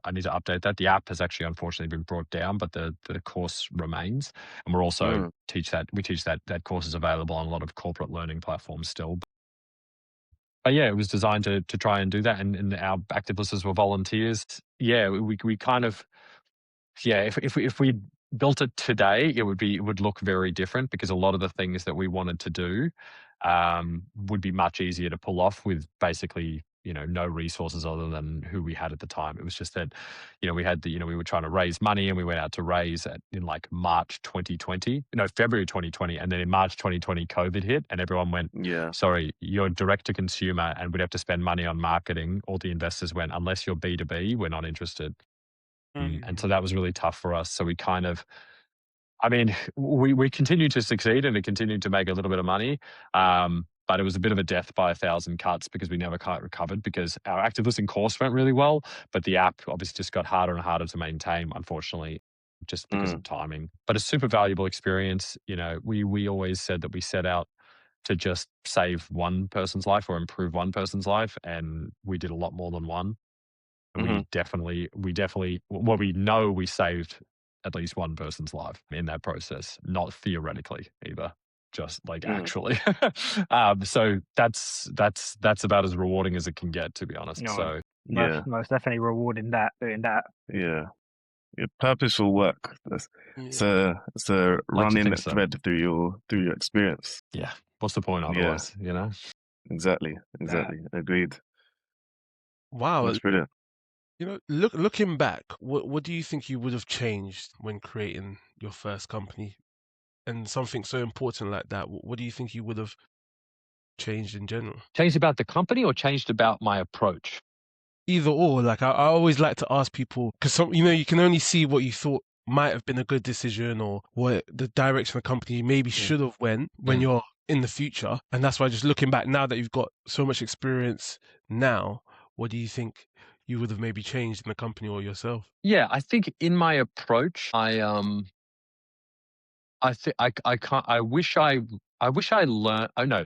I need to update that. The app has actually unfortunately been brought down, but the course remains. And we're also teach that course is available on a lot of corporate learning platforms still. But yeah, it was designed to try and do that. And our active listeners were volunteers. Yeah, we kind of, if we built it today, it would look very different, because a lot of the things that we wanted to do would be much easier to pull off with basically, no resources other than who we had at the time. It was just that, we had we were trying to raise money, and we went out to raise in like February 2020. And then in March 2020, COVID hit, and everyone went, sorry, you're direct to consumer and we'd have to spend money on marketing. All the investors went, unless you're B2B, we're not interested. And so that was really tough for us. So we kind of, we continued to succeed and it continued to make a little bit of money. But it was a bit of a death by 1,000 cuts, because we never quite recovered, because our active listening course went really well, but the app obviously just got harder and harder to maintain, unfortunately, just because of timing. But a super valuable experience. We always said that we set out to just save one person's life or improve one person's life, and we did a lot more than one. We definitely, we know we saved at least one person's life in that process, not theoretically either, just like actually. So that's about as rewarding as it can get, to be honest. So most definitely rewarding doing that. Yeah, purposeful work. It's a running thread through your experience. Yeah, what's the point otherwise? Exactly. Agreed. Wow, that's brilliant. Looking back, what do you think you would have changed when creating your first company, and something so important like that? What do you think you would have changed in general? Changed about the company or changed about my approach? Either or. Like I always like to ask people, because you can only see what you thought might have been a good decision, or what the direction of the company maybe should have went when you're in the future. And that's why, just looking back now that you've got so much experience now, what do you think you would have maybe changed in the company or yourself? Yeah, I think in my approach, I think I can't. I wish I learned. Oh no,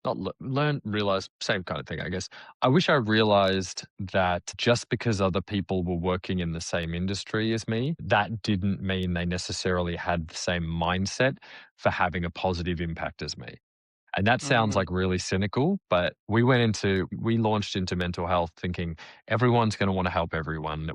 not learn, realize, same kind of thing, I guess. I wish I realized that just because other people were working in the same industry as me, that didn't mean they necessarily had the same mindset for having a positive impact as me. And that sounds like really cynical, but we launched into mental health thinking everyone's going to want to help everyone.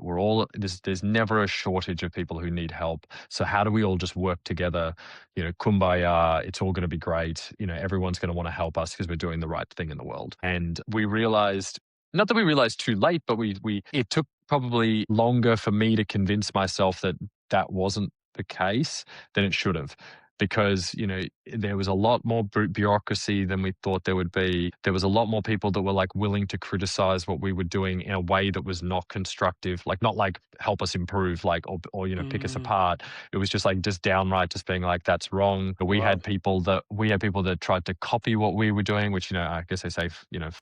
There's never a shortage of people who need help. So how do we all just work together? Kumbaya, it's all going to be great. Everyone's going to want to help us because we're doing the right thing in the world. And we realized, not that we realized too late, but it took probably longer for me to convince myself that that wasn't the case than it should have. Because, there was a lot more bureaucracy than we thought there would be. There was a lot more people that were like willing to criticize what we were doing in a way that was not constructive, like not like help us improve, like, or pick us apart. It was just like just downright just being like, that's wrong. We Wow. had people that tried to copy what we were doing, which, I guess they say,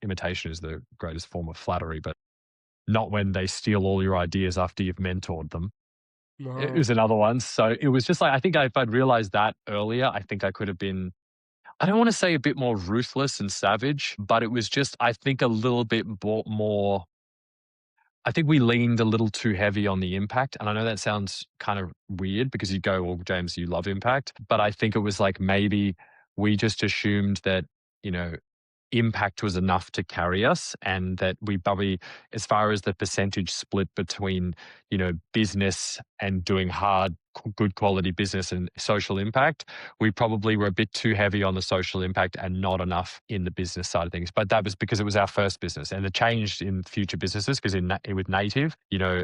imitation is the greatest form of flattery, but not when they steal all your ideas after you've mentored them. It was another one. So it was just like, I think if I'd realized that earlier, I think I could have been, I don't want to say a bit more ruthless and savage, but it was just, I think a little bit more, I think we leaned a little too heavy on the impact. And I know that sounds kind of weird because you go, well, James, you love impact. But I think it was like maybe we just assumed that, impact was enough to carry us, and that we probably, as far as the percentage split between, business and doing hard, good quality business and social impact, we probably were a bit too heavy on the social impact and not enough in the business side of things. But that was because it was our first business, and it changed in future businesses because with Native, yeah,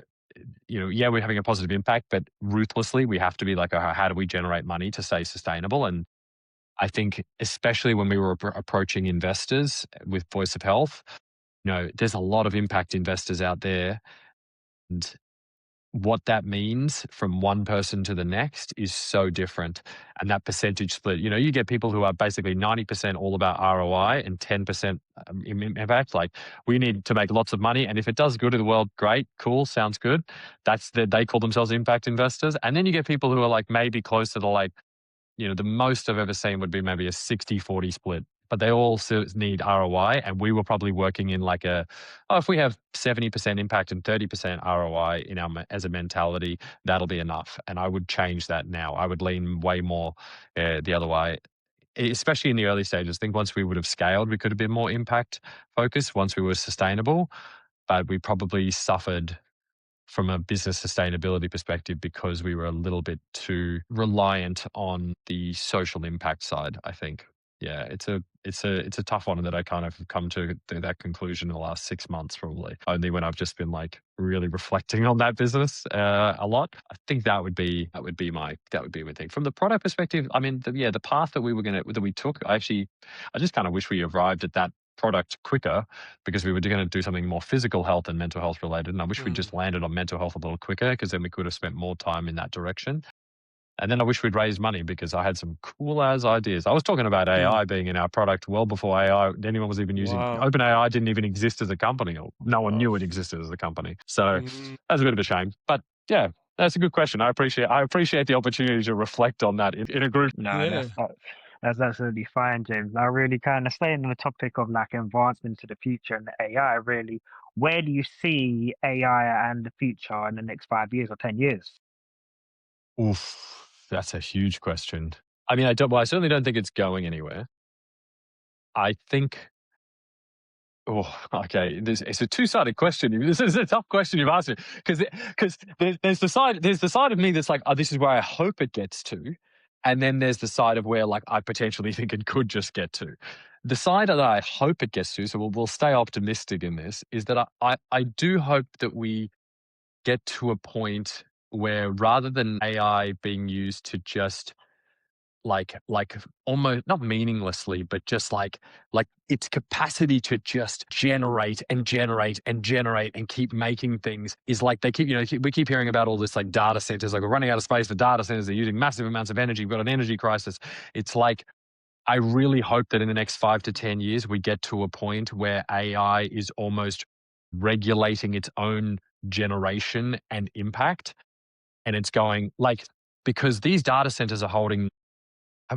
we're having a positive impact, but ruthlessly, we have to be like, how do we generate money to stay sustainable? And I think, especially when we were approaching investors with Voice of Health, there's a lot of impact investors out there. And what that means from one person to the next is so different. And that percentage split, you get people who are basically 90% all about ROI and 10% impact. Like, we need to make lots of money. And if it does good to the world, great, cool, sounds good. They call themselves impact investors. And then you get people who are like maybe close to the the most I've ever seen would be maybe a 60-40 split, but they all need ROI. And we were probably working in like if we have 70% impact and 30% ROI as a mentality, that'll be enough. And I would change that now. I would lean way more the other way, especially in the early stages. I think once we would have scaled, we could have been more impact focused once we were sustainable, but we probably suffered from a business sustainability perspective because we were a little bit too reliant on the social impact side, I think. Yeah, it's a tough one that I kind of come to that conclusion in the last 6 months, probably. Only when I've just been like really reflecting on that business a lot. I think that would be my thing. From the product perspective, I mean, the path that we took, I just kind of wish we arrived at that product quicker, because we were going to do something more physical health and mental health related. And I wish we'd just landed on mental health a little quicker, because then we could have spent more time in that direction. And then I wish we'd raised money, because I had some cool ass ideas. I was talking about AI being in our product well before anyone was even using. Wow. OpenAI didn't even exist as a company, or no one knew it existed as a company. So that's a bit of a shame. But yeah, that's a good question. I appreciate the opportunity to reflect on that in a group. No, Yeah. that's absolutely fine, James. Now, really kind of staying on the topic of like advancement to the future and AI, really, where do you see AI and the future in the next 5 years or 10 years? Oof, that's a huge question. I mean, I certainly don't think it's going anywhere. I think. Oh, okay. It's a two-sided question. This is a tough question you've asked me, because there's the side of me that's like, oh, this is where I hope it gets to, and then there's the side of where like I potentially think it could just get to. The side that I hope it gets to, so we'll stay optimistic in this, is that I do hope that we get to a point where, rather than AI being used to just like almost not meaninglessly, but just like its capacity to just generate and generate and generate and keep making things, is like they keep, we keep hearing about all this like data centers, like we're running out of space for data centers, they're using massive amounts of energy, we've got an energy crisis. It's like, I really hope that in the next 5 to 10 years, we get to a point where AI is almost regulating its own generation and impact. And it's going like, because these data centers are holding,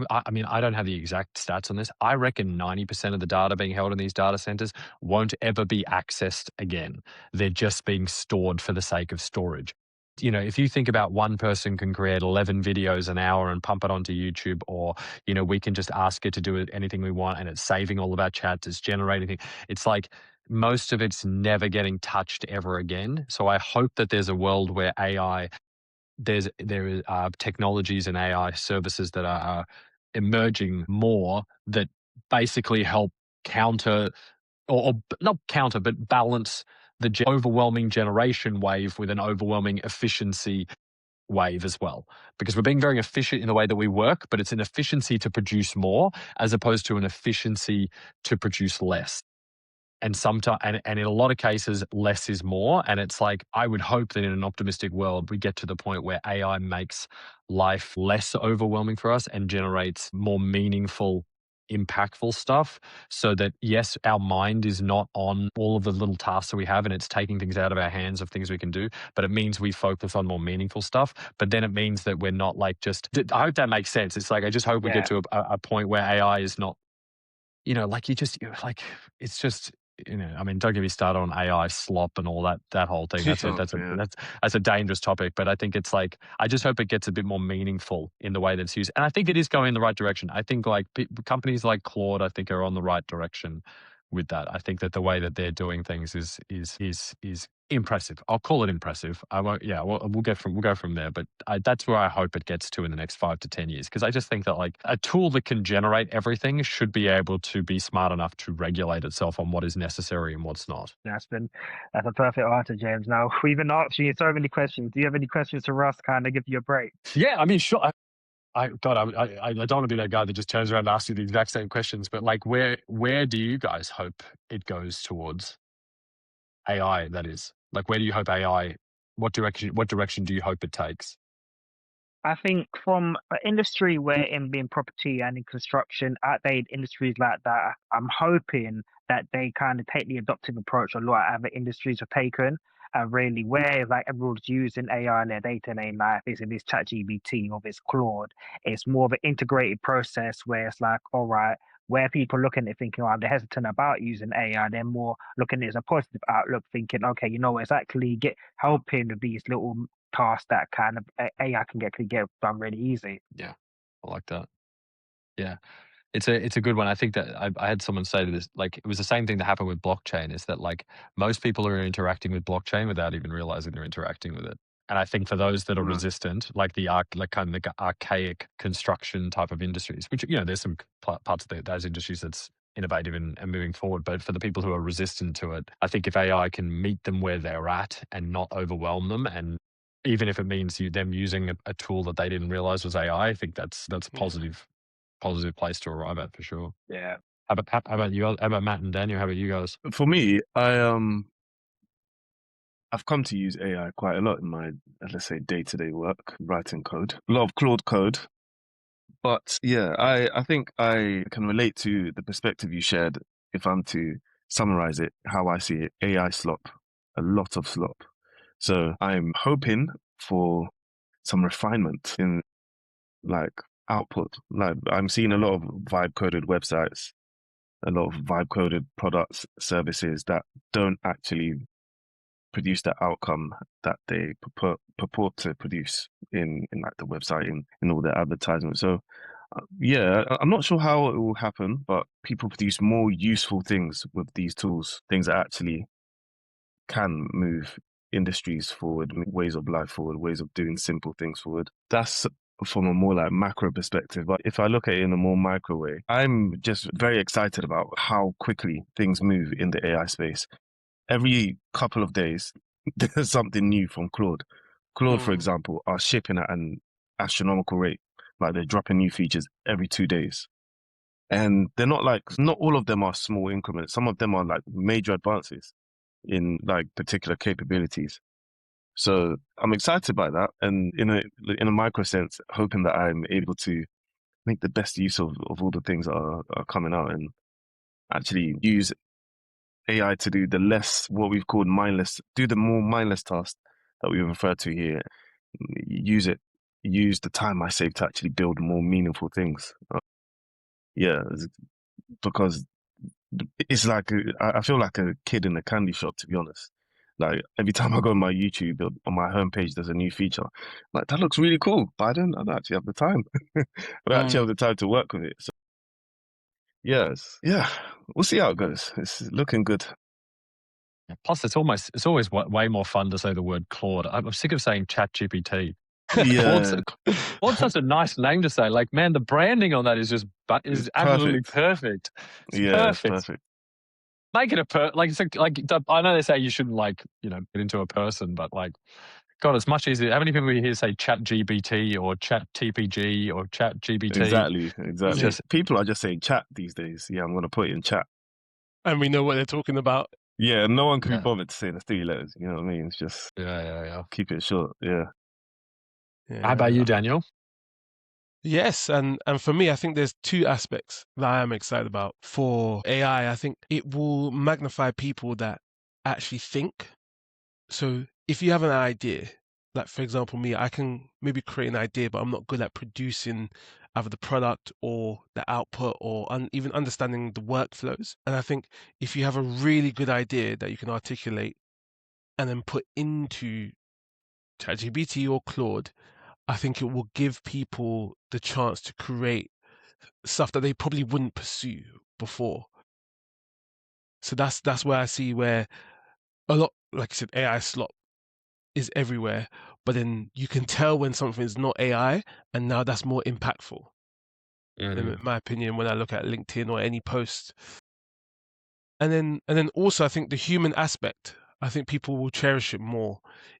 I mean, I don't have the exact stats on this. I reckon 90% of the data being held in these data centers won't ever be accessed again. They're just being stored for the sake of storage. You know, if you think about one person can create 11 videos an hour and pump it onto YouTube, or, you know, we can just ask it to do anything we want and it's saving all of our chats, it's generating. It's like most of it's never getting touched ever again. So I hope that there's a world where AI, there are technologies and AI services that are emerging more that basically help counter, or not counter, but balance the overwhelming generation wave with an overwhelming efficiency wave as well. Because we're being very efficient in the way that we work, but it's an efficiency to produce more as opposed to an efficiency to produce less. And sometimes, and in a lot of cases, less is more. And it's like, I would hope that in an optimistic world, we get to the point where AI makes life less overwhelming for us and generates more meaningful, impactful stuff, so that, yes, our mind is not on all of the little tasks that we have and it's taking things out of our hands of things we can do, but it means we focus on more meaningful stuff. But then it means that we're not like just, I hope that makes sense. It's like, I just hope we get to a point where AI is not, you know, like like, it's just, you know, I mean, don't get me started on AI slop and all that whole thing. That's a dangerous topic. But I think it's like, I just hope it gets a bit more meaningful in the way that it's used. And I think it is going in the right direction. I think like companies like Claude, I think, are on the right direction with that. I think that the way that they're doing things is impressive. I'll call it impressive. I won't. Yeah, we'll go from there. But that's where I hope it gets to in the next 5 to 10 years. Because I just think that like a tool that can generate everything should be able to be smart enough to regulate itself on what is necessary and what's not. That's a perfect answer, James. Now, we've been asking you so many questions. Do you have any questions for Russ? Kind of give you a break. Yeah, I mean, sure. I don't want to be that guy that just turns around and asks you the exact same questions. But like, where do you guys hope it goes towards? AI, that is. Like, where do you hope AI? What direction do you hope it takes? I think from an industry where in property and in construction, outdated industries like that, I'm hoping that they kind of take the adoptive approach a lot of other industries have taken. And really, where like everyone's using AI in their day-to-day life, is in this ChatGPT or this Claude. It's more of an integrated process where it's like, all right, where people looking at it thinking, oh, they're hesitant about using AI, they're more looking at it as a positive outlook, thinking, okay, you know, it's actually helping with these little tasks that kind of AI can get done really easy. Yeah, I like that. Yeah, it's a good one. I think that I had someone say to this, like, it was the same thing that happened with blockchain. Is that like most people are interacting with blockchain without even realizing they're interacting with it. And I think for those that are resistant, like kind of the archaic construction type of industries, which, you know, there's some parts of those industries that's innovative and moving forward. But for the people who are resistant to it, I think if AI can meet them where they're at and not overwhelm them, and even if it means them using a tool that they didn't realize was AI, I think that's a positive place to arrive at for sure. Yeah. How about you? How about Matt and Daniel? How about you guys? For me, I've come to use AI quite a lot in my, let's say, day-to-day work, writing code, a lot of Claude code. But yeah, I think I can relate to the perspective you shared. If I'm to summarize it, how I see it, AI slop, a lot of slop. So I'm hoping for some refinement in like output. Like I'm seeing a lot of vibe coded websites, a lot of vibe coded products, services that don't actually produce the outcome that they purport to produce in like the website, in all their advertisements. So yeah, I'm not sure how it will happen, but people produce more useful things with these tools, things that actually can move industries forward, ways of life forward, ways of doing simple things forward. That's from a more like macro perspective. But if I look at it in a more micro way, I'm just very excited about how quickly things move in the AI space. Every couple of days, there's something new from Claude. Claude, for example, are shipping at an astronomical rate. Like they're dropping new features every 2 days. And they're not all of them are small increments. Some of them are like major advances in like particular capabilities. So I'm excited by that. And in a micro sense, hoping that I'm able to make the best use of all the things that are coming out and actually use AI to do the less, what we've called mindless, do the more mindless tasks that we refer to here. Use the time I save to actually build more meaningful things. Yeah, because it's like I feel like a kid in a candy shop, to be honest. Like every time I go on my YouTube, on my homepage, there's a new feature. Like that looks really cool, but I don't actually have the time. I don't actually have the time to work with it. So yes, yeah, we'll see how it goes. It's looking good. Plus, it's always way more fun to say the word Claude. I'm sick of saying Chat GPT. Yeah, Claude's such a nice name to say. Like, man, the branding on that is it's absolutely perfect. perfect. It's Yeah, it's perfect. perfect. Make it I know they say you shouldn't get into a person, but like, God, it's much easier. How many people here say Chat GPT or Chat TPG or Chat GBT? Exactly. People are just saying chat these days. Yeah, I'm gonna put it in chat. And we know what they're talking about. Yeah, no one can be Yeah. bothered to say the 3 letters. You know what I mean? It's just Yeah. keep it short. Yeah. How about you, Daniel? Yes, and for me, I think there's two aspects that I am excited about for AI. I think it will magnify people that actually think. So if you have an idea, like for example, me, I can maybe create an idea, but I'm not good at producing either the product or the output or even understanding the workflows. And I think if you have a really good idea that you can articulate and then put into ChatGPT or Claude, I think it will give people the chance to create stuff that they probably wouldn't pursue before. So that's where I see where a lot, like I said, AI slop is everywhere, but then you can tell when something is not AI, and now that's more impactful, in my opinion, when I look at LinkedIn or any post. And then also I think the human aspect, I think people will cherish it more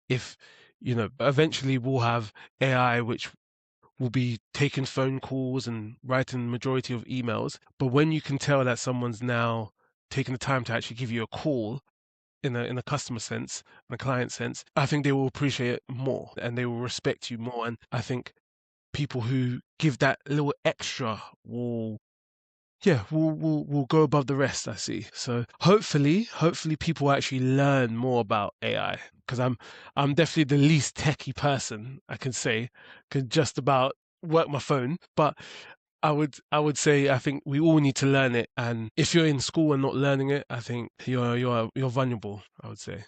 if, eventually we'll have AI which will be taking phone calls and writing the majority of emails. But when you can tell that someone's now taking the time to actually give you a call in a customer sense, in a client sense, I think they will appreciate it more and they will respect you more. And I think people who give that little extra will go above the rest, I see. So hopefully people actually learn more about AI, because I'm definitely the least techie person I can say, can just about work my phone. But I would say I think we all need to learn it, and if you're in school and not learning it, I think you're vulnerable, I would say.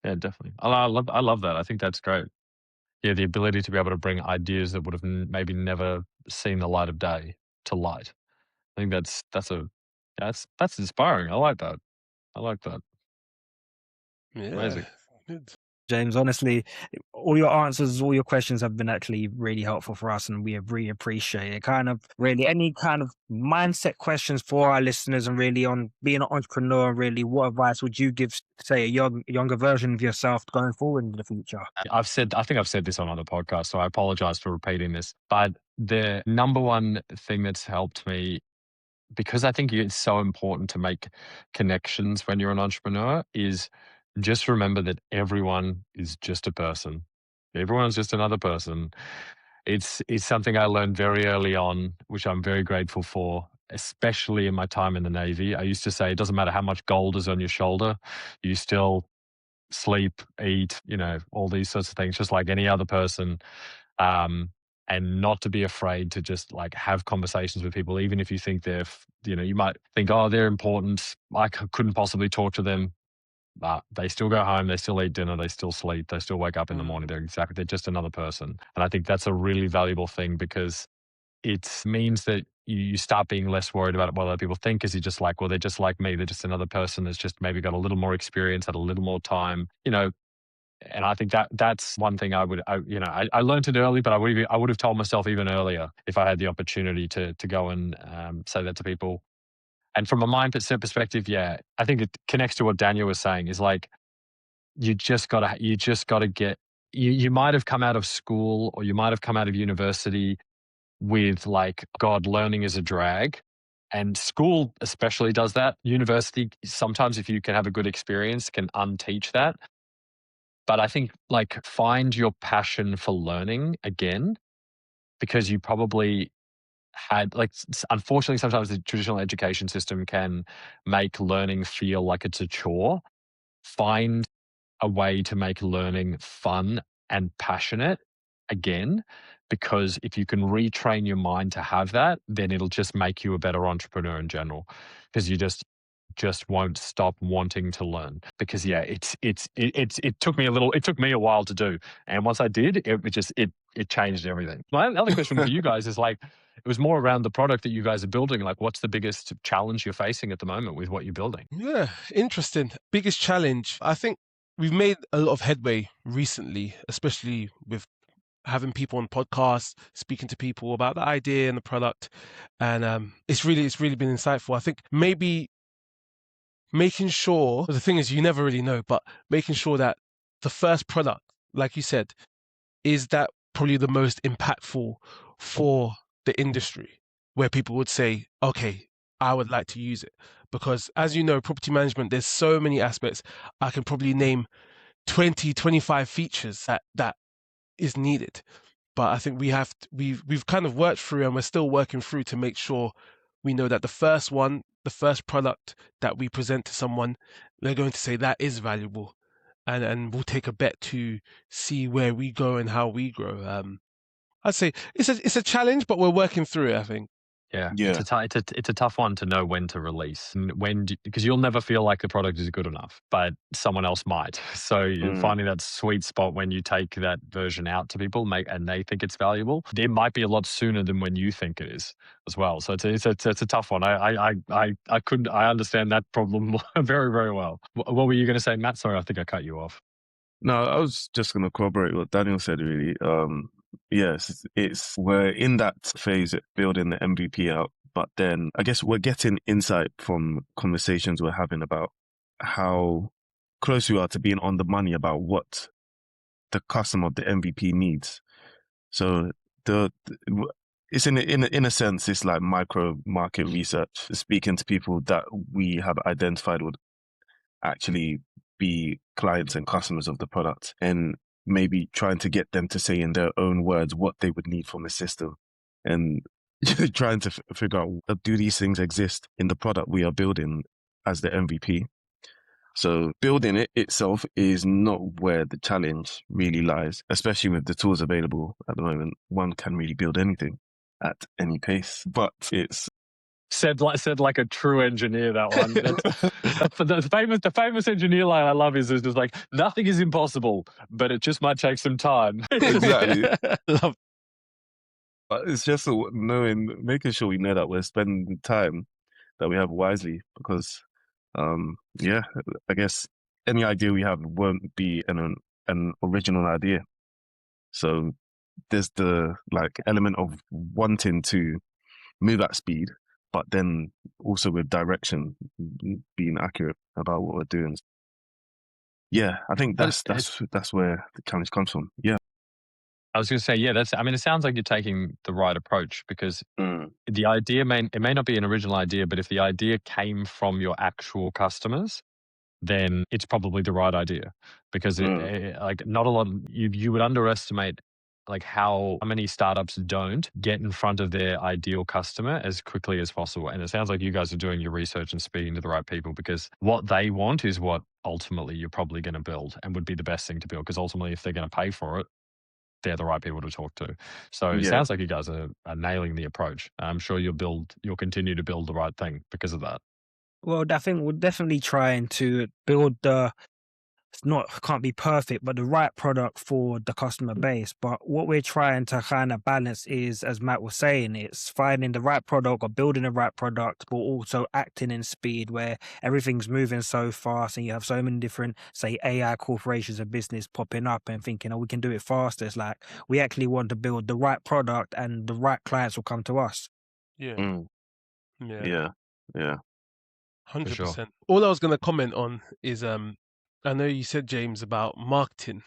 Yeah, definitely. I love that. I think that's great. Yeah, the ability to be able to bring ideas that would have maybe never seen the light of day to light. I think that's inspiring. I like that. I like that. Yeah. Amazing. Good. James, honestly, all your answers, all your questions have been actually really helpful for us, and we really appreciate it. Kind of really any kind of mindset questions for our listeners, and really on being an entrepreneur, really, what advice would you give, say, a younger version of yourself going forward in the future? I think I've said this on other podcasts, so I apologize for repeating this. But the number one thing that's helped me, because I think it's so important to make connections when you're an entrepreneur, is just remember that everyone is just a person. Everyone's just another person. It's something I learned very early on, which I'm very grateful for, especially in my time in the Navy. I used to say it doesn't matter how much gold is on your shoulder, you still sleep, eat, all these sorts of things, just like any other person. And not to be afraid to just like have conversations with people, even if you think you might think, oh, they're important, I couldn't possibly talk to them. But they still go home, they still eat dinner, they still sleep, they still wake up in the morning. They're just another person. And I think that's a really valuable thing, because it means that you start being less worried about what other people think, because you're just like, well, they're just like me. They're just another person that's just maybe got a little more experience, had a little more time, and I think that's one thing I learned it early, but I would have told myself even earlier if I had the opportunity to go and say that to people. And from a mindset perspective, yeah, I think it connects to what Daniel was saying, is like, you just gotta get, you might have come out of school or you might have come out of university with like, God, learning is a drag. And school especially does that. University, sometimes if you can have a good experience, can unteach that. But I think like, find your passion for learning again, because you probably had like, unfortunately, sometimes the traditional education system can make learning feel like it's a chore. Find a way to make learning fun and passionate again, because if you can retrain your mind to have that, then it'll just make you a better entrepreneur in general, because you just won't stop wanting to learn. Because yeah, it took me a while to do, and once I did, it changed everything. My other question for you guys is like, it was more around the product that you guys are building. Like, what's the biggest challenge you're facing at the moment with what you're building? Yeah, interesting. Biggest challenge. I think we've made a lot of headway recently, especially with having people on podcasts, speaking to people about the idea and the product. And it's really been insightful. I think maybe making sure, the thing is you never really know, but making sure that the first product, like you said, is that probably the most impactful for the industry, where people would say, okay, I would like to use it. Because as you know, property management, there's so many aspects. I can probably name 20, 25 features that is needed. But I think we've kind of worked through, and we're still working through to make sure we know that the first product that we present to someone, they're going to say that is valuable, and we'll take a bet to see where we go and how we grow. I'd say it's a challenge, but we're working through it, I think. Yeah, Yeah. it's a tough one to know when to release, and because you'll never feel like the product is good enough, but someone else might. So you're finding that sweet spot when you take that version out to people, and they think it's valuable. It might be a lot sooner than when you think it is as well. So it's a tough one. I understand that problem very, very well. What were you going to say, Matt? Sorry, I think I cut you off. No, I was just going to corroborate what Daniel said, really. Yes, we're in that phase of building the MVP out, but then I guess we're getting insight from conversations we're having about how close we are to being on the money about what the customer of the MVP needs. So it's in a sense, it's like micro market research, speaking to people that we have identified would actually be clients and customers of the product, and maybe trying to get them to say in their own words what they would need from the system, and trying to figure out, do these things exist in the product we are building as the MVP? So building it itself is not where the challenge really lies, especially with the tools available at the moment. One can really build anything at any pace, but it's Said like a true engineer, that one. The famous engineer line I love is just like, nothing is impossible, but it just might take some time. exactly. Love. But it's just making sure we know that we're spending the time that we have wisely, because, yeah, I guess any idea we have won't be an original idea. So there's the element of wanting to move at speed, but then also with direction, being accurate about what we're doing. Yeah, I think that's where the challenge comes from. Yeah. I was going to say, yeah, it sounds like you're taking the right approach, because the idea may not be an original idea, but if the idea came from your actual customers, then it's probably the right idea, because not a lot, you would underestimate how many startups don't get in front of their ideal customer as quickly as possible. And it sounds like you guys are doing your research and speaking to the right people, because what they want is what ultimately you're probably going to build and would be the best thing to build, because ultimately if they're going to pay for it, they're the right people to talk to. So it sounds like you guys are nailing the approach. I'm sure you'll continue to build the right thing because of that. Well, I think we're definitely trying to build can't be perfect, but the right product for the customer base. But what we're trying to kind of balance is, as Matt was saying, it's finding the right product or building the right product, but also acting in speed, where everything's moving so fast and you have so many different, say, AI corporations and business popping up and thinking, oh, we can do it faster. It's like, we actually want to build the right product and the right clients will come to us. Yeah. Yeah. 100%. All I was going to comment on is I know you said, James, about marketing,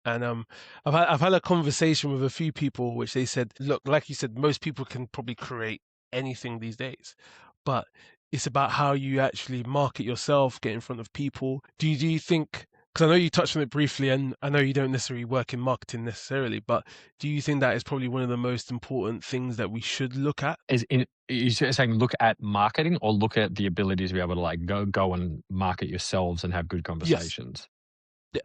and I've had a conversation with a few people which they said, look, like you said, most people can probably create anything these days, but it's about how you actually market yourself, get in front of people. Do you think, Because I know you touched on it briefly, and I know you don't necessarily work in marketing necessarily, but do you think that is probably one of the most important things that we should look at? You're saying look at marketing or look at the ability to be able to like go and market yourselves and have good Yes, conversations?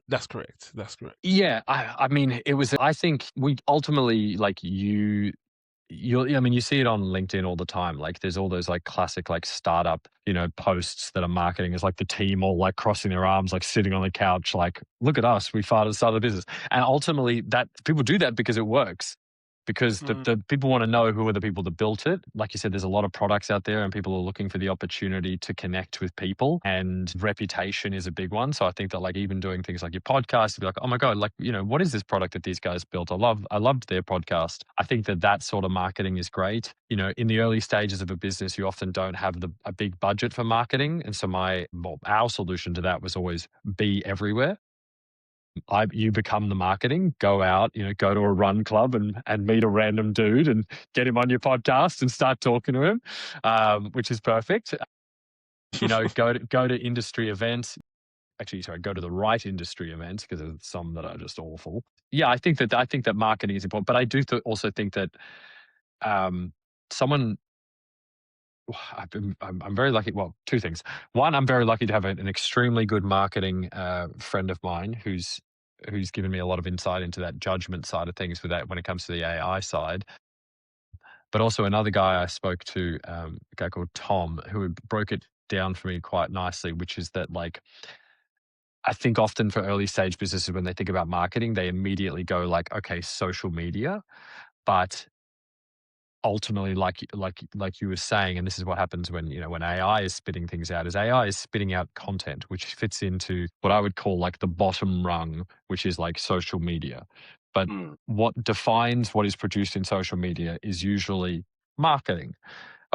that's correct. That's correct. Yeah, I mean, I think we ultimately like I mean, you see it on LinkedIn all the time. Like there's all those like classic like startup, posts that are marketing as like the team all like crossing their arms, like sitting on the couch, like, look at us, we started a business. And ultimately that people do that because it works. Because the people want to know who are the people that built it. Like you said, there's a lot of products out there and people are looking for the opportunity to connect with people, and reputation is a big one. So I think that like even doing things like your podcast, to be like, oh my God, like, what is this product that these guys built? I loved their podcast. I think that sort of marketing is great. In the early stages of a business, you often don't have a big budget for marketing. And so our solution to that was always be everywhere. You become the marketing, go out, go to a run club and meet a random dude and get him on your podcast and start talking to him, which is perfect. Go to industry events. Actually, sorry, go to the right industry events, because there's some that are just awful. Yeah, I think that marketing is important, but I do also think that someone. I'm very lucky. Well, two things. One, I'm very lucky to have an extremely good marketing friend of mine who's given me a lot of insight into that judgment side of things when it comes to the AI side. But also another guy I spoke to, a guy called Tom, who broke it down for me quite nicely, which is that like, I think often for early stage businesses, when they think about marketing, they immediately go like, okay, social media. But ultimately, like you were saying, and this is what happens when AI is spitting things out, is AI is spitting out content which fits into what I would call like the bottom rung, which is like social media. But what defines what is produced in social media is usually marketing.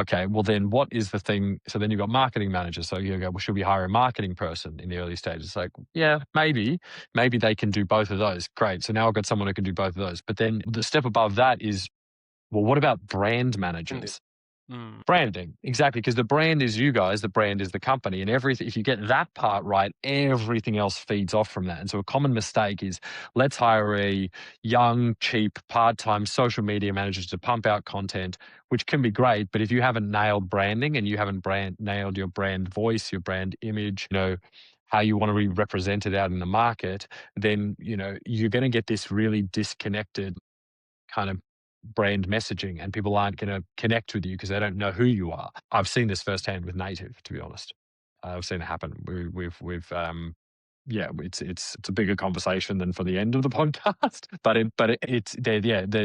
Okay, well then what is the thing? So then you've got marketing managers. So you go, well, should we hire a marketing person in the early stages? It's like, yeah, maybe they can do both of those. Great. So now I've got someone who can do both of those. But then the step above that is, well, what about brand managers? Branding, exactly, because the brand is you guys, the brand is the company, and everything. If you get that part right, everything else feeds off from that. And so a common mistake is, let's hire a young, cheap, part-time social media manager to pump out content, which can be great, but if you haven't nailed branding and you haven't nailed your brand voice, your brand image, how you want to be represented out in the market, then you're going to get this really disconnected kind of brand messaging, and people aren't going to connect with you because they don't know who you are. I've seen this firsthand with Native, to be honest. I've seen it happen. It's a bigger conversation than for the end of the podcast,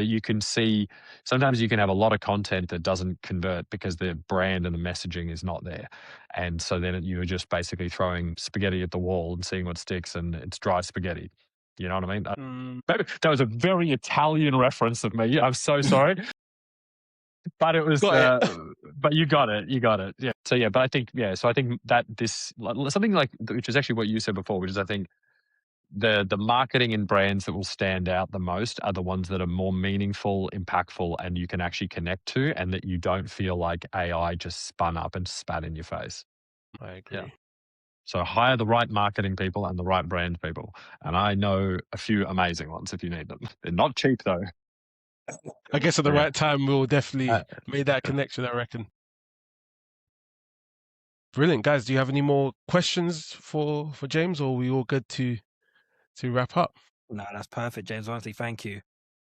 you can see sometimes you can have a lot of content that doesn't convert because the brand and the messaging is not there. And so then you're just basically throwing spaghetti at the wall and seeing what sticks, and it's dry spaghetti. You know what I mean? Maybe that was a very Italian reference of me. I'm so sorry. But it was, but you got it. Yeah. So, yeah, but I think, so I think that something like, which is actually what you said before, which is I think the marketing and brands that will stand out the most are the ones that are more meaningful, impactful, and you can actually connect to, and that you don't feel like AI just spun up and spat in your face. I agree. Yeah. So hire the right marketing people and the right brand people. And I know a few amazing ones if you need them. They're not cheap though. I guess at the right time, we'll definitely make that connection, I reckon. Brilliant. Guys, do you have any more questions for James, or are we all good to wrap up? No, that's perfect, James. Honestly, thank you.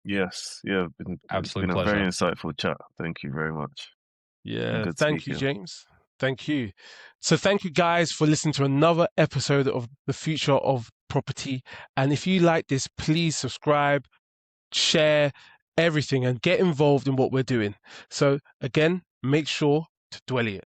Yes. Yeah. It's been a very insightful chat. Thank you very much. Yeah. Thank you, James. Thank you. So thank you guys for listening to another episode of The Future of Property. And if you like this, please subscribe, share everything, and get involved in what we're doing. So again, make sure to dwell it.